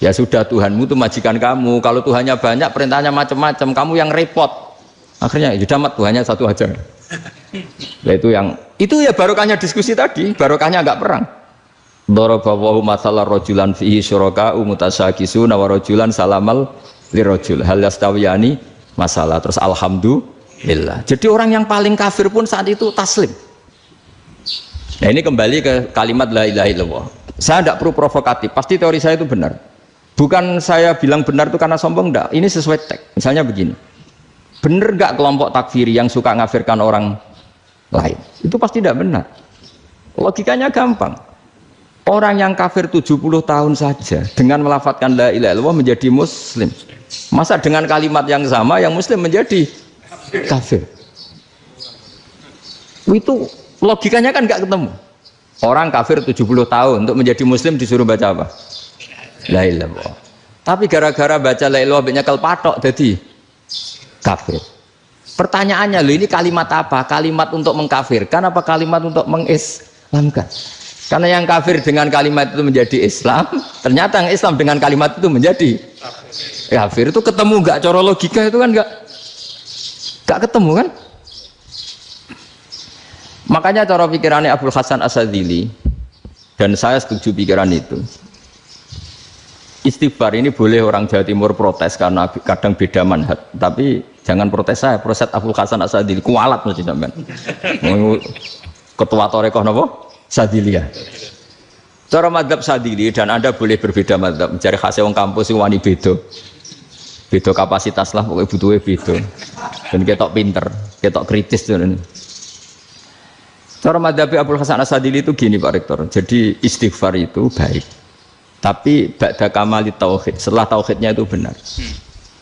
Ya sudah, Tuhanmu itu majikan kamu. Kalau Tuhannya banyak, perintahnya macam-macam, kamu yang repot. Akhirnya ya Mat, Tuhannya satu aja. Nah, itu ya barokahnya diskusi tadi, barokahnya enggak perang. Daraballahu mathalan rajulan fihi syuraka'u mutasyakisuna wa rajulan salamal lirajul hal yastawiyani masalah. Terus alhamdulillah. Jadi orang yang paling kafir pun saat itu taslim. Nah ini kembali ke kalimat la ilaha illallah. Saya tidak perlu provokatif, pasti teori saya itu benar. Bukan saya bilang benar itu karena sombong, enggak. Ini sesuai teks. Misalnya begini, benar enggak kelompok takfiri yang suka ngafirkan orang lain? Itu pasti tidak benar. Logikanya gampang. Orang yang kafir 70 tahun saja dengan melafadzkan la ilaha illallah menjadi muslim. Masa dengan kalimat yang sama yang muslim menjadi kafir? Itu logikanya kan nggak ketemu. Orang kafir 70 tahun untuk menjadi muslim disuruh baca apa? La ilaha illallah. Tapi gara-gara baca la ilaha illallah nyekel patok jadi kafir. Pertanyaannya, loh ini kalimat apa? Kalimat untuk mengkafirkan apa kalimat untuk mengislamkan? Karena yang kafir dengan kalimat itu menjadi Islam, ternyata yang Islam dengan kalimat itu menjadi kafir. Itu ketemu nggak? Cara logika itu kan nggak ketemu kan? Makanya cara pikirannya Abdul Hasan Asadili, dan saya setuju pikiran itu. Istighfar ini boleh orang Jawa Timur protes karena kadang beda manhaj, tapi jangan protes saya, protes Abdul Hasan Asadili, kualat mesti sampean. Ketua Torekoh napa? Sadiliyah. Cara madzhab Sadili, dan Anda boleh berbeda madzhab, mencari khasnya wong kampus sing wani beda. Beda kapasitas lah, pokoknya butuhnya beda. Dan ketok pinter, ketok kritis tuh. Cara madzhab Abdul Hasan Asadili itu gini Pak Rektor. Jadi istighfar itu baik. Tapi ba'da kamali tauhid, setelah tauhidnya itu benar.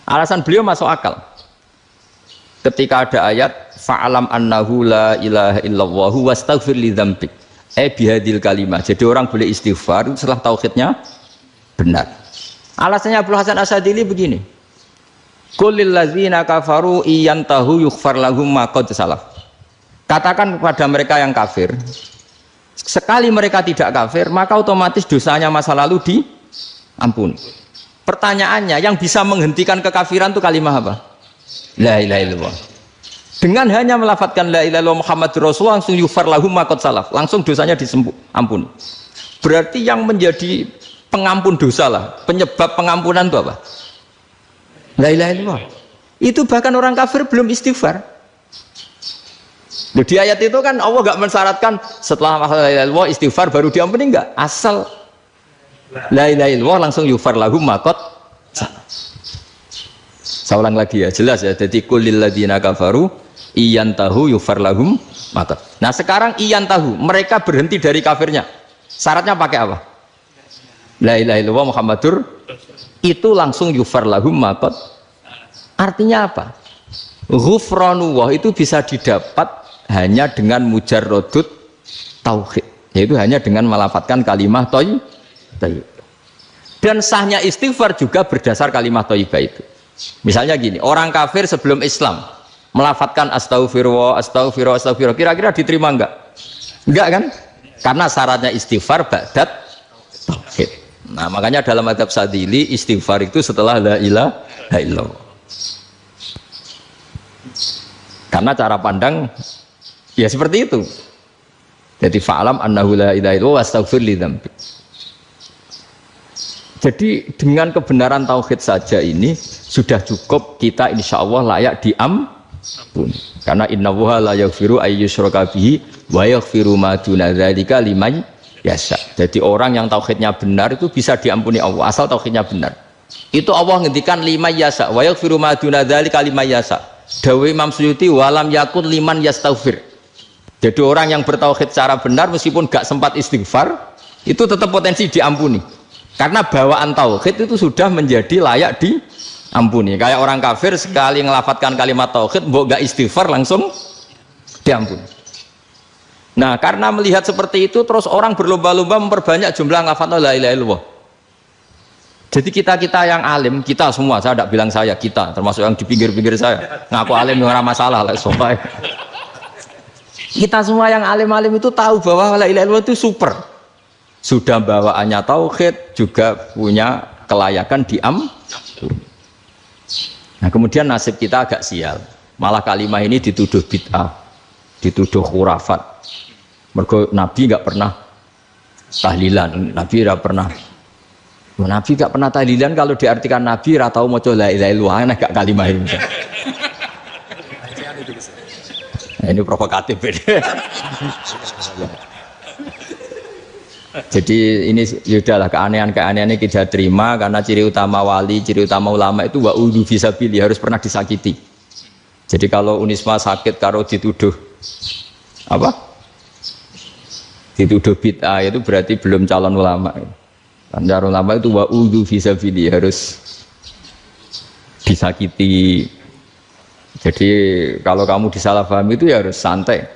Alasan beliau masuk akal. Ketika ada ayat fa'alam annahu la ilaha illallah wastaghfir li dzambik. Bihadil kalimah. Jadi orang boleh istighfar setelah tauhidnya benar. Alasannya Abdul Hasan Asadili begini. Qul lil ladzina kafaru iyantahu yughfar lahum ma qad salaf. Katakan kepada mereka yang kafir, sekali mereka tidak kafir, maka otomatis dosanya masa lalu diampuni. Pertanyaannya, yang bisa menghentikan kekafiran itu kalimat apa? La ilaha illallah. Dengan hanya melafadzkan la ilaha illallah Muhammadur Rasulullah, langsung yughfar lahum ma qad salaf, langsung dosanya ampuni. Berarti yang menjadi pengampun dosa lah, penyebab pengampunan itu apa? La ilaha illallah. Itu bahkan orang kafir belum istighfar. Di ayat itu kan Allah gak mensyaratkan setelah la ilaha illallah istighfar baru diampuni, enggak. Asal la ilaha illallah langsung yufar lahum makot. Saya ulang lagi ya, jelas ya. Jadi kulil ladzina kafaru iyantahu yufar lahum makot. Nah sekarang iyantahu, mereka berhenti dari kafirnya. Syaratnya pakai apa? La ilaha illallah Muhammadur, itu langsung yufar lahum makot. Artinya apa? Ghufranullah itu bisa didapat hanya dengan mujarrodut tauhid, yaitu hanya dengan melafadzkan kalimah thayyibah. Dan sahnya istighfar juga berdasar kalimah thayyibah itu. Misalnya gini, orang kafir sebelum Islam melafadzkan astaghfirullah, astaghfirullah, astaghfirullah, kira-kira diterima enggak? Enggak kan? Karena syaratnya istighfar ba'dat tauhid. Nah, makanya dalam mazhab Sadili istighfar itu setelah la ilaha illallah. Karena cara pandang ya seperti itu. Jadi fa'alam annahu la ilaha illallah wastaghfir li dzambi. Jadi dengan kebenaran tauhid saja ini sudah cukup kita insya Allah layak diampuni. Karena innallaha la yaghfiru ayyusyraka bihi wa yaghfiru ma duna dzalika liman yasha. Jadi orang yang tauhidnya benar itu bisa diampuni Allah asal tauhidnya benar. Itu Allah ngendikan liman yasha wa yaghfiru ma duna dzalika liman yasha. Dawe Imam Suyuti walam yakun liman yastaghfir. Jadi orang yang bertauhid secara benar meskipun gak sempat istighfar itu tetap potensi diampuni. Karena bawaan tauhid itu sudah menjadi layak diampuni. Kayak orang kafir sekali ngelafadzkan kalimat tauhid, mbok gak istighfar langsung diampuni. Nah, karena melihat seperti itu terus orang berlomba-lomba memperbanyak jumlah ngelafadzkan la ilaha illallah. Jadi kita yang alim, kita semua, saya tidak bilang saya, kita termasuk yang di pinggir-pinggir saya, ngaku alim ora masalah lah, sopai. Kita semua yang alim-alim itu tahu bahwa la ilaha illallah itu super. Sudah bawaannya tauhid, juga punya kelayakan diampuni. Nah kemudian nasib kita agak sial. Malah kalimah ini dituduh bid'ah, dituduh khurafat. Mergo Nabi nggak pernah tahlilan, Nabi nggak pernah. Nabi nggak pernah tahlilan, kalau diartikan Nabi ratau maca la ilaha illallah, aneh gak kalimah ini. Nah, ini provokatif ini. Jadi ini sudahlah keanehan-keanehan ini kita terima karena ciri utama wali, ciri utama ulama itu wa'udhu fisabilillah, harus pernah disakiti. Jadi kalau Unisma sakit karo dituduh apa? Dituduh bid'ah itu berarti belum calon ulama. Calon ulama itu wa'udhu fisabilillah, harus disakiti. Jadi kalau kamu disalahpahami itu ya harus santai.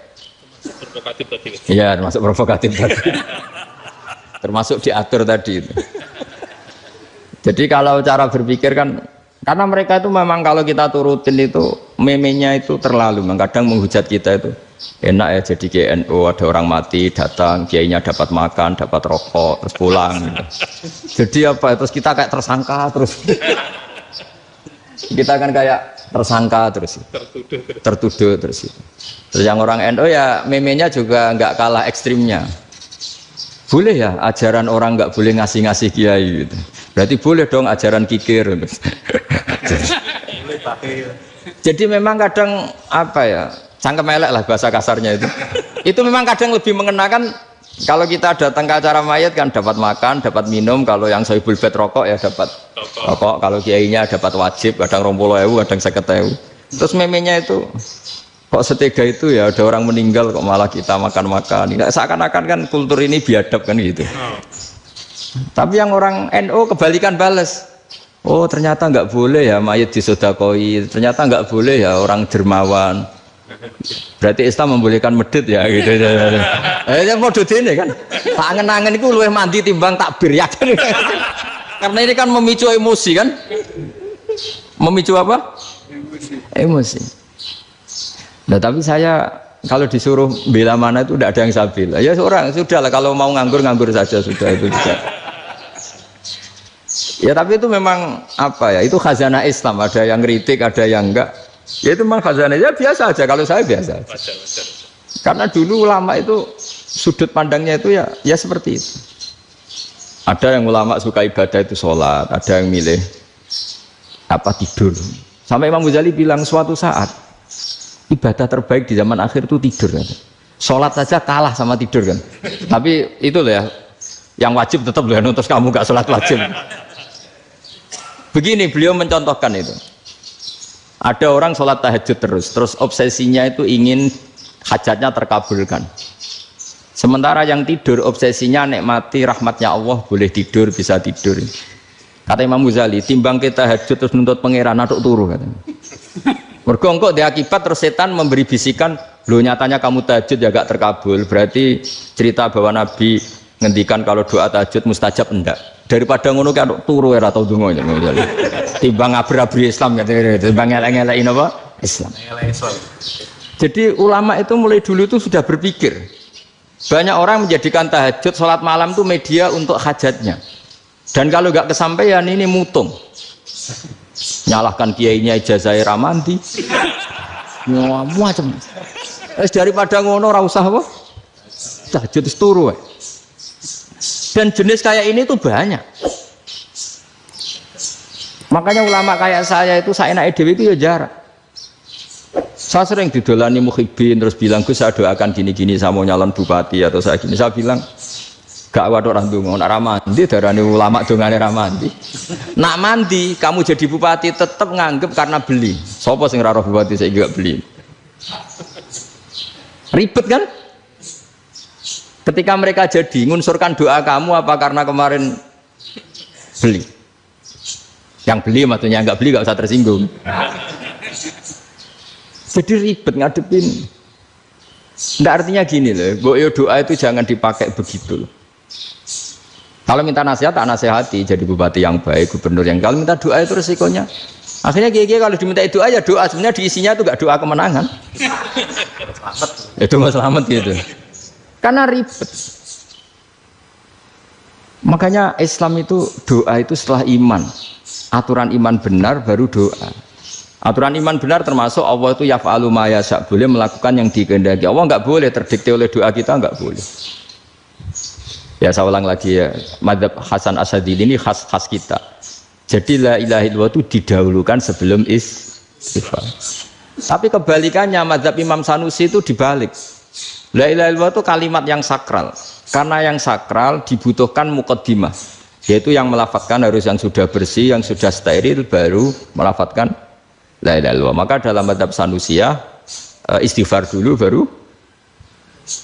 Provokatif tadi. Iya, termasuk provokatif tadi. Termasuk diatur tadi itu. Jadi kalau cara berpikir kan, karena mereka itu memang kalau kita turutin itu memenya itu terlalu, kadang menghujat kita itu enak ya jadi GNU, ada orang mati datang, kiainya dapat makan, dapat rokok, terus pulang gitu. Jadi apa, terus kita kayak tersangka terus. Kita kan kayak tersangka terus, tertuduh terus. Terus yang orang NU ya memenya juga nggak kalah ekstrimnya. Boleh ya ajaran orang nggak boleh ngasih-ngasih kiai gitu. Berarti boleh dong ajaran kikir. Jadi memang kadang apa ya, cangkem elek lah bahasa kasarnya itu. Itu memang kadang lebih mengenakan kalau kita datang ke acara mayat kan dapat makan, dapat minum. Kalau yang sohibul bed rokok ya dapat rokok. Kalau kiainya dapat wajib, kadang 20.000, kadang 50.000. Terus memenya itu kok setega itu ya, ada orang meninggal kok malah kita makan-makan. Seakan-akan kan kultur ini biadab kan gitu. Tapi yang orang NU kebalikan bales. Oh ternyata nggak boleh ya mayat disodakoi. Ternyata nggak boleh ya orang dermawan. Berarti Islam membolehkan medit ya gitu. Yang mau ini kan. Tak angen-angen itu luwih mandi timbang takbir ya kan. Karena ini kan memicu emosi kan. Memicu apa? Emosi. Nah tapi saya kalau disuruh bela mana itu tidak ada yang saya bela. Ya seorang sudahlah, kalau mau nganggur saja sudah itu juga. Ya tapi itu memang apa ya, itu khazanah Islam, ada yang kritik, ada yang enggak. Ya itu memang khazanah, ya biasa aja, kalau saya biasa aja. Karena dulu ulama itu sudut pandangnya itu ya seperti itu. Ada yang ulama suka ibadah itu sholat, ada yang milih apa tidur. Sampai Imam Ghazali bilang suatu saat ibadah terbaik di zaman akhir itu tidur kan. Sholat saja kalah sama tidur kan. Tapi itu loh ya, Yang wajib tetap loh, terus kamu gak sholat wajib. Begini beliau mencontohkan itu. Ada orang sholat tahajud terus obsesinya itu ingin hajatnya terkabulkan. Sementara yang tidur obsesinya nikmati rahmatnya Allah, boleh tidur, bisa tidur. Kata Imam Ghazali, timbang kita tahajud terus nuntut pangeran aduk turu katanya. Mergo engko dia akibat terus setan memberi bisikan, "Lho nyatanya kamu tahajud ya gak terkabul." Berarti cerita bahwa Nabi ngendikan kalau doa tahajud mustajab enggak. Daripada ngono kan turu ora tau donga ya. Timbang abri-abri Islam kan, timbang ngelek-ngelekin apa? Islam. Jadi ulama itu mulai dulu itu sudah berpikir. Banyak orang menjadikan tahajud sholat malam itu media untuk hajatnya. Dan kalau nggak kesampaian ini mutung. Nyalahkan kiainya ijazah ramandi. Macam. Daripada ngono ora usah apa? Tahajud turu. Dan jenis kayak ini tuh banyak. Makanya ulama kayak saya itu saya enak dewi itu ya jarak. Saya sering didolani muhibbin terus bilang, "Gus, saya doakan gini-gini, saya mau nyalon bupati atau saya gini." Saya bilang, "Gak waduh orang dongo, nak ramandi darani ulama dongane ramandi." Nak mandi kamu jadi bupati tetap nganggep karena beli. Sopo sing ora roh bupati saya juga beli. Ribet kan? Ketika mereka jadi ngunsurkan doa kamu apa karena kemarin beli? Yang beli maksudnya nggak beli nggak usah tersinggung. Jadi ribet ngadepin. Nggak artinya gini loh, boyo doa itu jangan dipakai begitu. Kalau minta nasihat tak nasihati, jadi bupati yang baik, gubernur yang. Kalau minta doa itu resikonya. Akhirnya kiai kalau diminta doa ya doa, sebenarnya diisinya itu nggak doa kemenangan. Itu nggak selamat gitu. Karena ribet. Makanya Islam itu doa itu setelah iman. Aturan iman benar baru doa. Aturan iman benar termasuk Allah itu yaf'alu ma yasha, boleh melakukan yang dikehendaki. Allah enggak boleh terdikte oleh doa kita, enggak boleh. Ya saya ulang lagi ya, madzhab Hasan Asyadzili ini khas kita. Jadi la ilaha illallah itu didahulukan sebelum istighfar. Tapi kebalikannya madzhab Imam Sanusi itu dibalik. La ilaha illallah itu kalimat yang sakral. Karena yang sakral dibutuhkan muqaddimah, yaitu yang melafadzkan harus yang sudah bersih, yang sudah steril baru melafadzkan la ilaha illallah. Maka dalam madzhab Sanusiyah istighfar dulu baru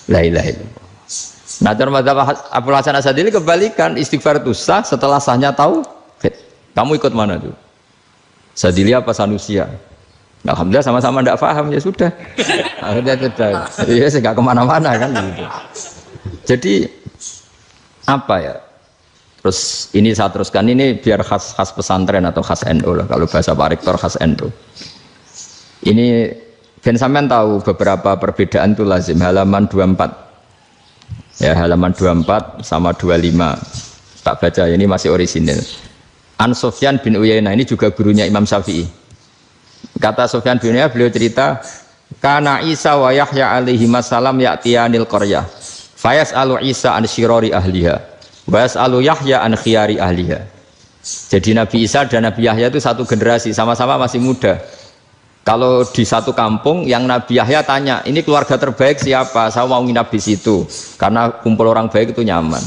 la ilaha illallah. Nah dalam madzhab Abul Hasan Asyadzili kebalikan, istighfar itu sah setelah sahnya tauhid. Kamu ikut mana tuh? Asyadzili apa Sanusiyah? Alhamdulillah sama-sama tidak paham ya sudah. Akhirnya sudah. Iya sih nggak kemana-mana kan gitu. Jadi apa ya? Terus ini saya teruskan ini biar khas pesantren atau khas NU lah, kalau bahasa Pak Rektor khas NU. Ini ben sampean tahu beberapa perbedaan itu lazim. Halaman 24. Ya, halaman 24 sama 25. Tak baca ini masih orisinil. An Sufyan bin Uyainah ini juga gurunya Imam Syafi'i. Kata Sufyan bin Uyainah, beliau cerita, "Kana Isa wa Yahya alaihi salam ya'tiyanil qaryah. Fayas'alu Isa an syirari ahliha. Wa yas'alu Yahya an khiyari ahliha." Jadi Nabi Isa dan Nabi Yahya itu satu generasi, sama-sama masih muda. Kalau di satu kampung yang Nabi Yahya tanya, "Ini keluarga terbaik siapa? Saya mau nginap di situ." Karena kumpul orang baik itu nyaman.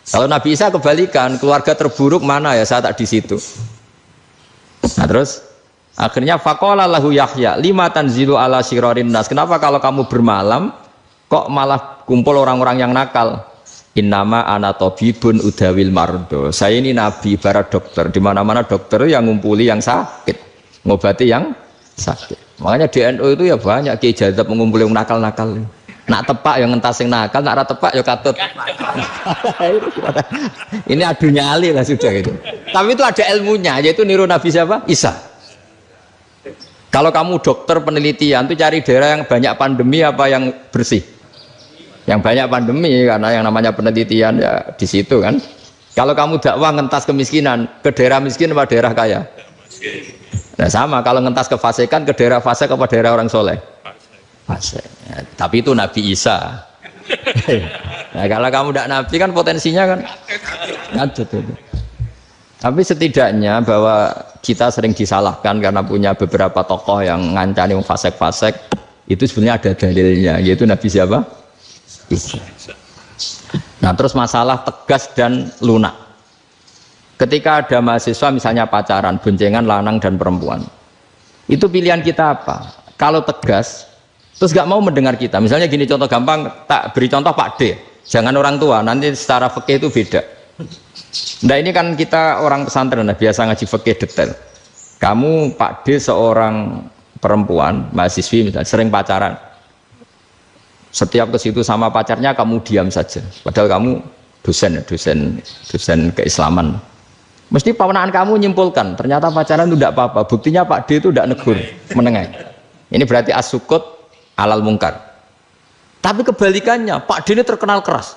Kalau Nabi Isa kebalikan, keluarga terburuk mana ya, saya tak di situ. Nah terus akhirnya faqala lahu Yahya, "Lima tanzilu ala syirarin nas." Kenapa kalau kamu bermalam kok malah kumpul orang-orang yang nakal? "Innama ana tabibun udawil mardo." Saya ini nabi ibarat dokter, di mana-mana dokter yang ngumpuli yang sakit, ngobati yang sakit. Makanya di NU itu ya banyak kiai jazab mengumpuli yang nakal-nakal. Nak tepak yang ngentas yang nakal, nak tepak ya katut. Ini adu nyali lah sudah gitu. Tapi itu ada ilmunya, yaitu niru Nabi siapa? Isa. Kalau kamu dokter penelitian tuh cari daerah yang banyak pandemi apa yang bersih? Yang banyak pandemi, karena yang namanya penelitian ya di situ kan. Kalau kamu dakwah ngentas kemiskinan, ke daerah miskin apa daerah kaya? Nah sama, kalau ngentas kefasikan, ke daerah fasik apa daerah orang soleh? Fasik. Ya, tapi itu Nabi Isa. Nah kalau kamu tidak Nabi kan potensinya kan ngacut itu. Tapi setidaknya bahwa kita sering disalahkan karena punya beberapa tokoh yang ngancani fasik-fasik, itu sebenarnya ada dalilnya, yaitu Nabi siapa? Isa. Nah terus masalah tegas dan lunak. Ketika ada mahasiswa misalnya pacaran, boncengan lanang dan perempuan, itu pilihan kita apa? Kalau tegas, terus gak mau mendengar kita. Misalnya gini contoh gampang, tak beri contoh Pak D. Jangan orang tua, nanti secara fikih itu beda. Nah ini kan kita orang pesantren, biasa ngaji fikih detail. Kamu Pak D seorang perempuan, mahasiswi misalnya, sering pacaran. Setiap ke situ sama pacarnya kamu diam saja. Padahal kamu dosen keislaman. Mesti pamanaan kamu nyimpulkan, ternyata pacaran itu tidak apa-apa. Buktinya Pak D itu tidak negur, menengah. Ini berarti as-sukut alal mungkar. Tapi kebalikannya, Pak D ini terkenal keras.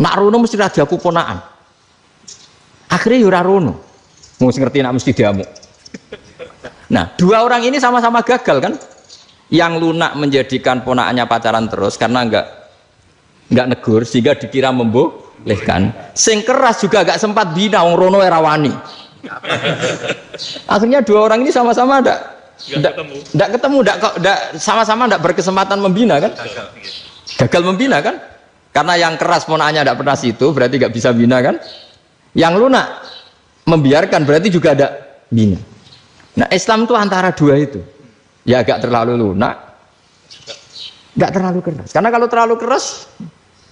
Nak rono mesti raja aku ponaan. Akhirnya yura rono. Mesti ngerti nak mesti diamuk. Nah, dua orang ini sama-sama gagal kan? Yang lunak menjadikan ponaannya pacaran terus karena enggak negur sehingga dikira membolehkan. Sing keras juga enggak sempat bina wong rono era wani. Akhirnya dua orang ini sama-sama enggak ketemu, sama-sama enggak berkesempatan membina kan? Gagal membina kan? Karena yang keras ponaannya enggak pernah situ, berarti enggak bisa bina kan? Yang lunak membiarkan berarti juga ada bina. Nah, Islam itu antara dua itu. Ya agak terlalu lunak, enggak terlalu keras. Karena kalau terlalu keras,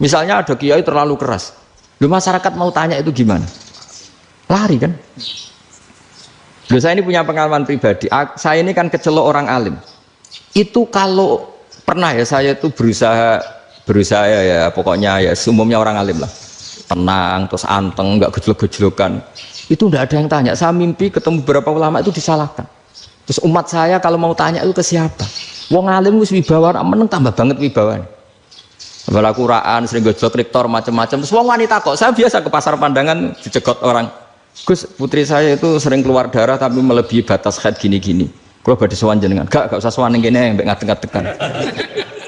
misalnya ada kiai terlalu keras, lu masyarakat mau tanya itu gimana? Lari kan? Loh, saya ini punya pengalaman pribadi. Saya ini kan kecelok orang alim. Itu kalau pernah ya saya itu berusaha ya pokoknya ya umumnya orang alim lah. Tenang, terus anteng, enggak gejlok-gejlokan. Itu enggak ada yang tanya. Saya mimpi ketemu beberapa ulama itu disalahkan. Terus umat saya kalau mau tanya itu ke siapa? Wong alim wis wibawa, meneng tambah banget wibawan. Bala Quran sering gojlok rektor macam-macam. Terus wong wanita kok, saya biasa ke pasar pandangan dicegot orang. Gus, putri saya itu sering keluar darah tapi melebihi batas haid gini-gini. Kalau badhe sowan jenengan, gak usah sowan ning kene mbek ngadeg-ngadegan.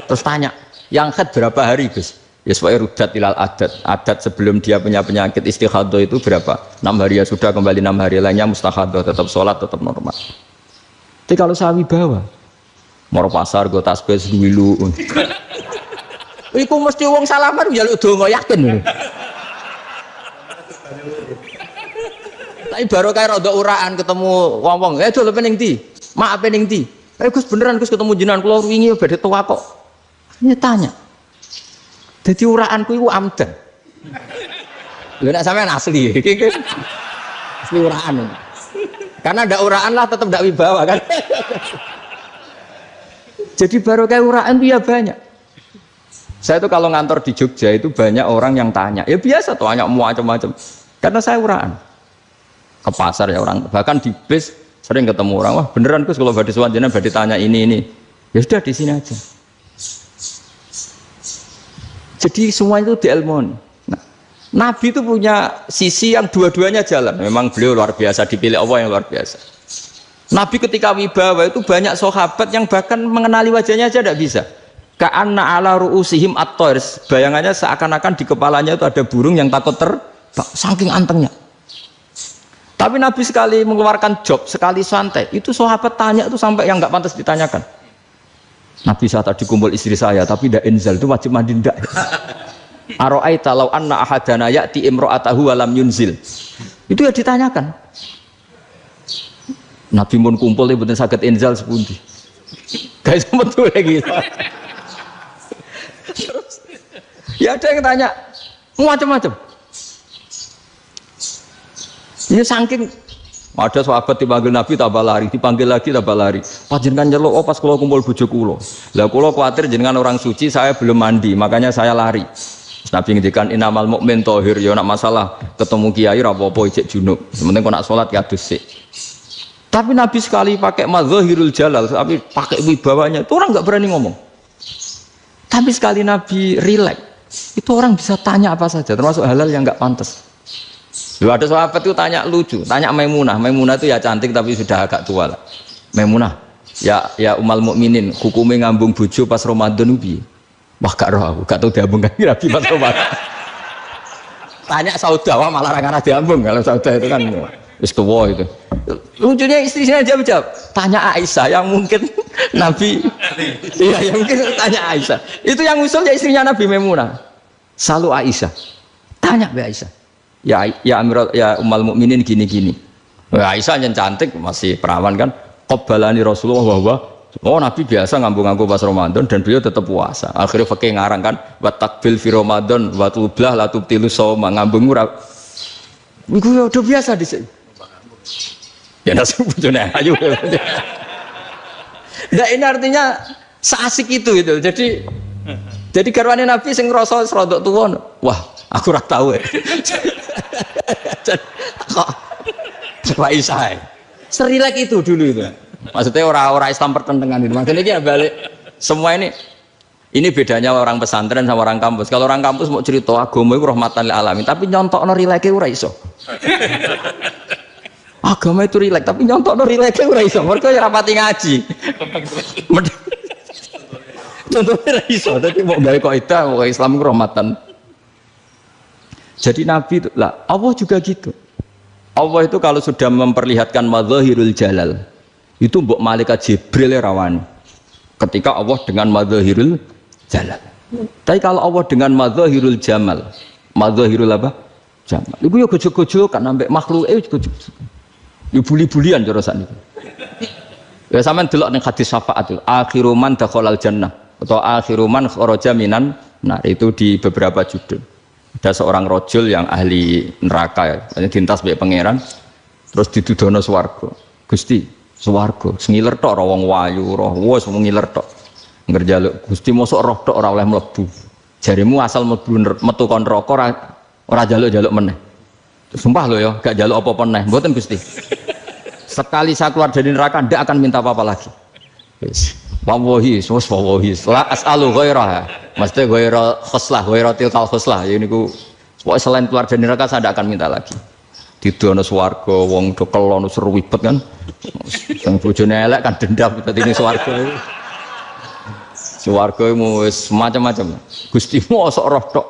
Terus tanya, yang haid berapa hari, Gus? Ya supaya rudat ilal adat sebelum dia punya penyakit istihadah itu berapa? 6 hari ya sudah, kembali 6 hari lainnya mustahadah, tetap sholat, tetap normal. Tapi kalau saya wibawa, mau pasar gue tasbih dulu. Iku mesti wong salaman njaluk donga yakin. Tapi baru kayak rada uraan ketemu wong-wong, dol pening ndi? Maaf pening ndi? Gus beneran Gus ketemu jenengan kula wingi badhe tuwa kok. Ini tanya. Dadi uraanku iku amdan. Lho nek sampean asli iki asli uraan. Karena ada uraan lah tetap tidak wibawa kan. Jadi baru kayak uraan itu ya banyak. Saya tuh kalau ngantor di Jogja itu banyak orang yang tanya. Ya biasa tuh, banyak macam-macam. Karena saya uraan. Ke pasar ya orang, bahkan di bis sering ketemu orang. Wah beneran Gus kalau badhe sowan jenengan badhe tanya ini. Ya sudah di sini aja. Jadi semua itu diilmoni. Nabi itu punya sisi yang dua-duanya jalan. Memang beliau luar biasa, dipilih Allah yang luar biasa. Nabi ketika wibawa itu banyak sahabat yang bahkan mengenali wajahnya aja tidak bisa. Ka'anna ala ru'usihim at-thair. Bayangannya seakan-akan di kepalanya itu ada burung yang takut terbang, saking antengnya. Tapi Nabi sekali mengeluarkan job, sekali santai, itu sahabat tanya itu sampai yang nggak pantas ditanyakan. Nabi saat tadi kumpul istri saya, tapi tidak inzal, itu wajib mandi ndak. Aro'aita law anna ahadana ya'ti imra'atahu wa lam yunzil. Itu ya ditanyakan. Nabi mun kumpul mboten saged inzal sepundi. Guys betul lagi. Terus ya ada yang tanya macam-macam. Ya saking ada sahabat dipanggil Nabi tambah lari, dipanggil lagi tambah lari. Panjenengan nyeluk, oh pas kula kumpul bojo kula. Lah kula kuwatir jenengan orang suci, saya belum mandi, makanya saya lari. Nabi ngendikan innamal mukmin thahir, ya nak masalah ketemu kiai ra apa-apa ijek junub. Sementing kok nak salat ya dhisik. Tapi Nabi sekali pakai mazahirul jalal, tapi pakai wibawanya, itu orang enggak berani ngomong. Tapi sekali Nabi rileks, itu orang bisa tanya apa saja, termasuk halal yang enggak pantas. Lalu ada sahabat itu tanya lucu, tanya Maimunah. Maimunah itu ya cantik tapi sudah agak tua lah. Maimunah, ya umal mukminin, hukumnya ngambung bojo pas Ramadan ubi. Wah gak roh, gak tahu diambung kan Nabi pas Ramadan. Tanya Saudah, wah malah karena diambung. Kalau Saudah itu kan wis tuwa itu. Lucunya istrinya jawab, tanya Aisyah yang mungkin Nabi, iya yang mungkin tanya Aisyah. Itu yang usul ya istrinya Nabi Maimunah. Selalu Aisyah. Tanya Mbak Aisyah. Ya Amirul ya Ummul Mukminin gini-gini. Aisyah yang cantik masih perawan kan. Qabbalani Rasulullah bahwa oh Nabi biasa ngambung-ngambung pas Ramadan dan beliau tetap puasa. Akhirnya fakih ngarang kan wa takbil fi Ramadan wa tublah la tubtilu shauma ngambung ora. Iku ya udah biasa di sini. Ya nasi bojone ayu. Nah ini artinya seasik itu gitu. Jadi garwane Nabi sing ngrasa serodok tuwa. Wah, aku ora tahu ya. Kok Aisyah. Serilek itu dulu itu. Maksudnya orang-orang Islam pertentangan itu. Maksudnya dia balik semua ini bedanya orang pesantren sama orang kampus. Kalau orang kampus mau cerita agama itu rahmatan lil alamin, tapi nyontokno rileke ora iso. Agama itu rilek, tapi nyontokno rileke ora iso. Mergo ya rapati ngaji. Contohnya ora iso, dadi mau gawe kaidah mau Islam itu rahmatan. Jadi Nabi itu lah, Allah juga gitu. Allah itu kalau sudah memperlihatkan madzahirul jalal, itu mbok malaikat Jibril rawani. Ketika Allah dengan madzahirul jalal. Tapi kalau Allah dengan madzahirul jamal, madzahirul apa? Jamal. Iku yo gojok-gojok kan ambek makhluke gojok. Yo buli-bulian cara sakniki. Ya sampean delok ning hadis syafaat itu, akhiru man dakhalal jannah atau akhiru man kharaja minan nar itu di beberapa judul. Ada seorang rojul yang ahli neraka ya, dintas mbek pangeran terus didudono swarga. Gusti, swarga sengiler tok wong wayu roh wis ngiler tok. Ngerjaluk Gusti mosok roh tok ora oleh mlebu. Jarimu asal mlebu metu kon neraka ora jaluk-jaluk meneh. Sumpah lho ya, gak jaluk apa-apa meneh. Mboten Gusti. Sekali saya keluar dari neraka ndak akan minta apa-apa lagi. Wis. Wallahi, wallahi. La as'alu ghairah. Mesti ghairah khoslah, ghairah tilkal khoslah. Ya niku pokoke selain keluar dari neraka saya ndak akan minta lagi. Didono swarga wong do kelon seru wibet kan. Yang bojone elek kan dendam dadi ning swarga. Swarga wis macam-macam. Gusti mosok roh tok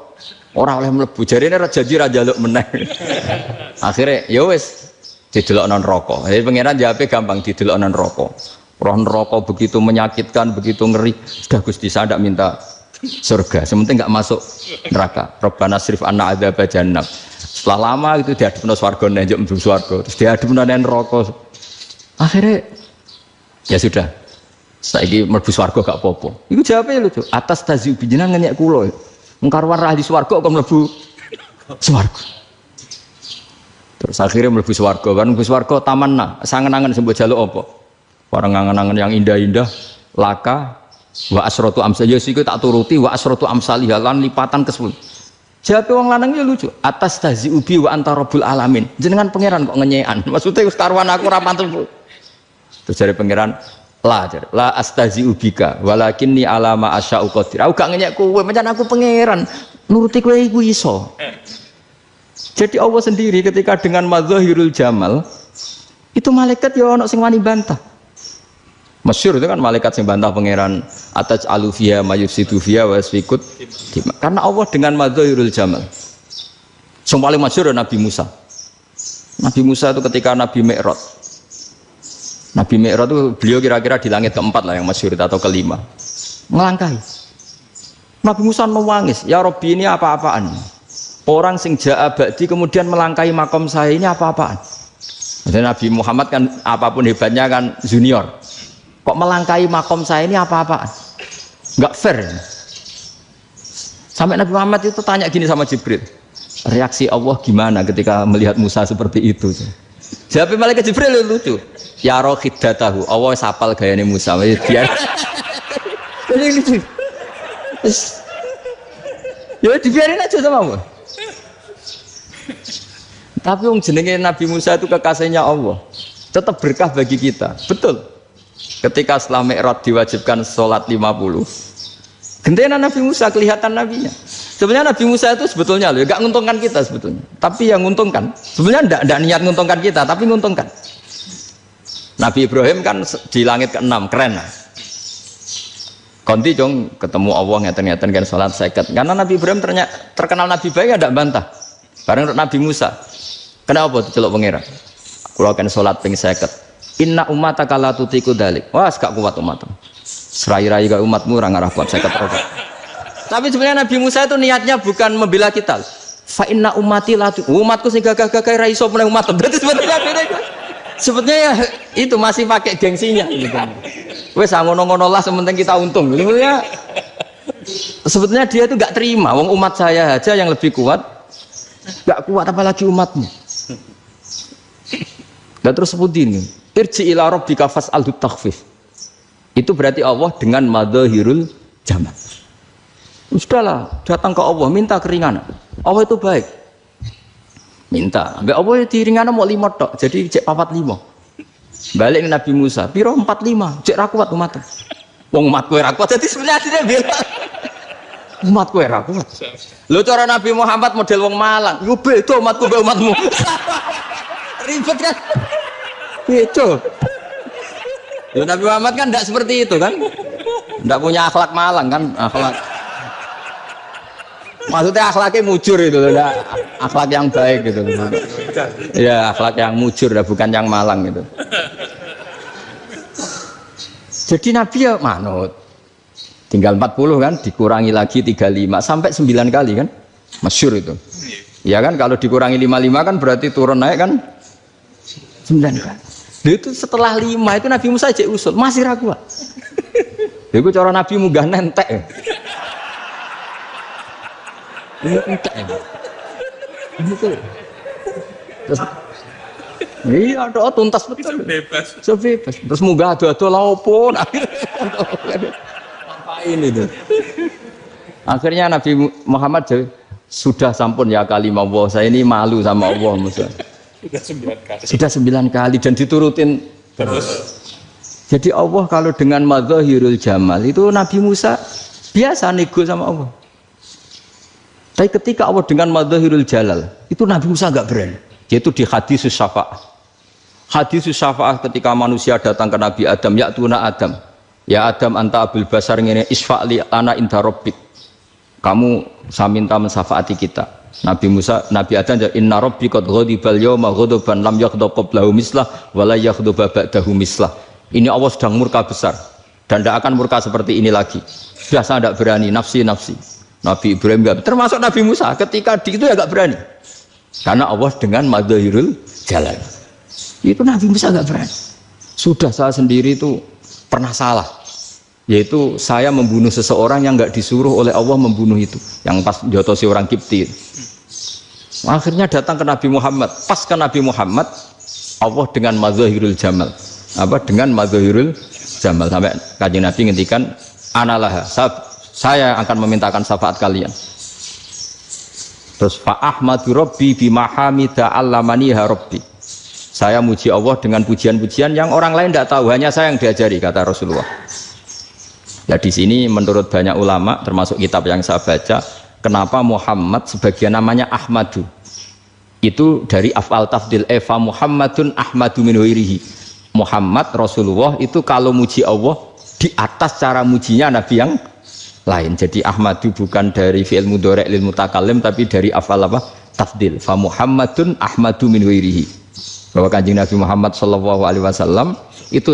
ora oleh mlebu. Jarine ra janji ra njaluk meneh. Akhire ya wis didelokno neraka. Jadi pangeran jawabe gampang didelokno neraka. Roh neraka begitu menyakitkan, begitu ngeri. Sudah Gusti saya tidak minta surga, sementing nggak masuk neraka. Rabbana srif anna adzab jahannam. Setelah lama itu diadepno swarga njuk mlebu swarga, terus diadepno neraka. Akhirnya ya sudah. Saiki mlebu swarga gak apa-apa. Iku jawabe lucu. Atas taziu bijenengan ngenyek kula. Mengkarwan ra di swarga kok mlebu swarga. Terus akhirnya mlebu swarga kan mlebu swarga tamanna, sangen-angen sembo jaluk apa? Orang ngangen-angen yang indah-indah, laka, wa asrotu amsal, ya siku tak turuti, wa asrotu amsalih, lan lipatan kesepuluh. Jawab wong lanang ya lucu, atas tazi ubi wa anta rabbul alamin. Jenengan pangeran kok ngenyekan, maksudnya karuan aku ra pantes. Terus dari pangeran, la astazi ubika, walakinni alama asya'u qadir. Aku gak ngenyek kowe, pancen aku pangeran, nuruti kowe iku iso. Jadi Allah sendiri ketika dengan madzahirul jamal, itu malaikat ya ono sing wani bantah. Masyhur itu kan malaikat yang bantah pangeran atas alufia mayusidu via wasfikut karena Allah dengan madzahirul jamal. Yang paling masyhur Nabi Musa. Nabi Musa itu ketika Nabi Mi'raj. Nabi Mi'raj itu beliau kira-kira di langit keempat lah yang masyhur atau kelima. Ngelangkahi. Nabi Musa menangis, ya Rabbi ini apa-apaan? Orang sing ja'a ba'di kemudian melangkahi makom saya ini apa-apaan? Jadi Nabi Muhammad kan apapun hebatnya kan junior. Kok melangkahi makom saya ini apa-apaan? Enggak fair. Sampai Nabi Muhammad itu tanya gini sama Jibril. Reaksi Allah gimana ketika melihat Musa seperti itu? Jawab malaikat Jibril lucu. Ya rohidatahu. Allah sapal gayane Musa. Biar. Ya dibiarin aja sama Allah. Tapi yang jenenge Nabi Musa itu kekasihnya Allah. Tetap berkah bagi kita. Betul. Ketika setelah Mi'raj diwajibkan sholat 50. Gentenan Nabi Musa kelihatan nabinya. Sebenarnya Nabi Musa itu sebetulnya loh, gak nguntungkan kita sebetulnya. Tapi yang nguntungkan. Sebenarnya tidak niat nguntungkan kita, tapi nguntungkan. Nabi Ibrahim kan di langit ke-6, keren lah. Konti dong ketemu Allah ngeten-ngeten kan sholat seket. Karena Nabi Ibrahim terkenal Nabi baik ada bantah. Bareng Nabi Musa. Kenapa diceluk pangeran? Kula kan salat ping 50. Inna ummataka la tutiku dalik. Wah, gak kuat umatmu. Serai-rai gak umatmu ora ngarah kuat 50 rakaat. Tapi sebenarnya Nabi Musa itu niatnya bukan membela kita. Fa inna ummati la umatku sing gagah-gagah ra iso meneh umat. Berarti sebetulnya ya itu masih pakai gengsinya gitu. Wes ngono-ngono lah sementing kita untung. Sebetulnya dia itu enggak terima wong umat saya aja yang lebih kuat. Enggak kuat apalagi umatmu. Dan terus sebutin irji ila rabbika fas'alhu takhfif. Itu berarti Allah dengan madzahirul jamal. Sudahlah, datang ke Allah minta keringanan. Allah itu baik. Minta. Mbak Allah diringanan mau 5 tok, jadi cek 45. Balik ke Nabi Musa, piro 45, cek ra kuat umat. Wong umatku ra kuat, jadi sebenarnya dia bilang umatku ra kuat. Lho cara Nabi Muhammad model wong Malang, yo beda umatku mbek umatmu. Ribet kan? Beda. Lho Nabi Muhammad kan enggak seperti itu kan? Enggak punya akhlak Malang kan, akhlak. Maksudnya akhlaknya mujur itu, akhlak yang baik gitu. Ya akhlak yang mujur, bukan yang Malang gitu. Jadi Nabi ya manut. Tinggal 40 kan, dikurangi lagi 35 sampai 9 kali kan, masyhur itu. Ya kan kalau dikurangi 55 kan berarti turun naik kan 9 kali. Itu setelah 5 itu Nabi Musa aja usul masih ragu. Itu cara Nabi munggah nentek. Terus, iya, doa tuntas betul. Sebebas. Terus munggah ado-ado laopo. Ngapain itu? Akhirnya Nabi Muhammad sudah sampun ya kalimah Allah. Saya ini malu sama Allah Musa. Sudah 9 kali dan diturutin terus. Jadi Allah kalau dengan madzahirul jamal itu Nabi Musa biasa nego sama Allah. Tapi ketika Allah dengan madzahirul jalal itu Nabi Musa enggak berani. Yaitu di hadis syafa'ah. Hadis syafa'ah ketika manusia datang ke Nabi Adam, ya tuna Adam. Ya Adam anta abul basar ngene isfa'li ana inda rabbik. Kamu saya minta mensafaati kita. Nabi Musa, Nabi Adam inna rabbi qad ghadibal yawma ghadaban lam yaghdab qablahu mislah wa la yaghdab ba'dahu mislah. Ini Allah sedang murka besar dan tidak akan murka seperti ini lagi. Biasa tidak berani nafsi. Nabi Ibrahim enggak, termasuk Nabi Musa ketika di itu ya enggak berani. Karena Allah dengan madzahirul jalal. Itu Nabi Musa enggak berani. Sudah saya sendiri itu pernah salah. Yaitu saya membunuh seseorang yang enggak disuruh oleh Allah membunuh itu, yang pas jotosi orang Kipti. Akhirnya datang ke Nabi Muhammad. Pas ke Nabi Muhammad, Allah dengan madzahirul jamal. Dengan madzahirul jamal sampai Kanjeng Nabi ngendikan analah saya akan memintakan syafaat kalian. Terus fa ahmadu rabbi bima hamida allamaniha rabbi. Saya muji Allah dengan pujian-pujian yang orang lain tidak tahu, hanya saya yang diajari, kata Rasulullah. Nah di sini menurut banyak ulama termasuk kitab yang saya baca, kenapa Muhammad sebagian namanya Ahmadu? Itu dari af'al tafdil eva Muhammadun Ahmadu min ghairihi. Muhammad Rasulullah itu kalau muji Allah di atas cara mujinya Nabi yang lain. Jadi Ahmadu bukan dari fi'il mudhari' lil mutakallim tapi dari af'al apa? Tafdil. Fa Muhammadun Ahmadu min ghairihi. Bahwa Kanjeng Nabi Muhammad sallallahu alaihi wasallam itu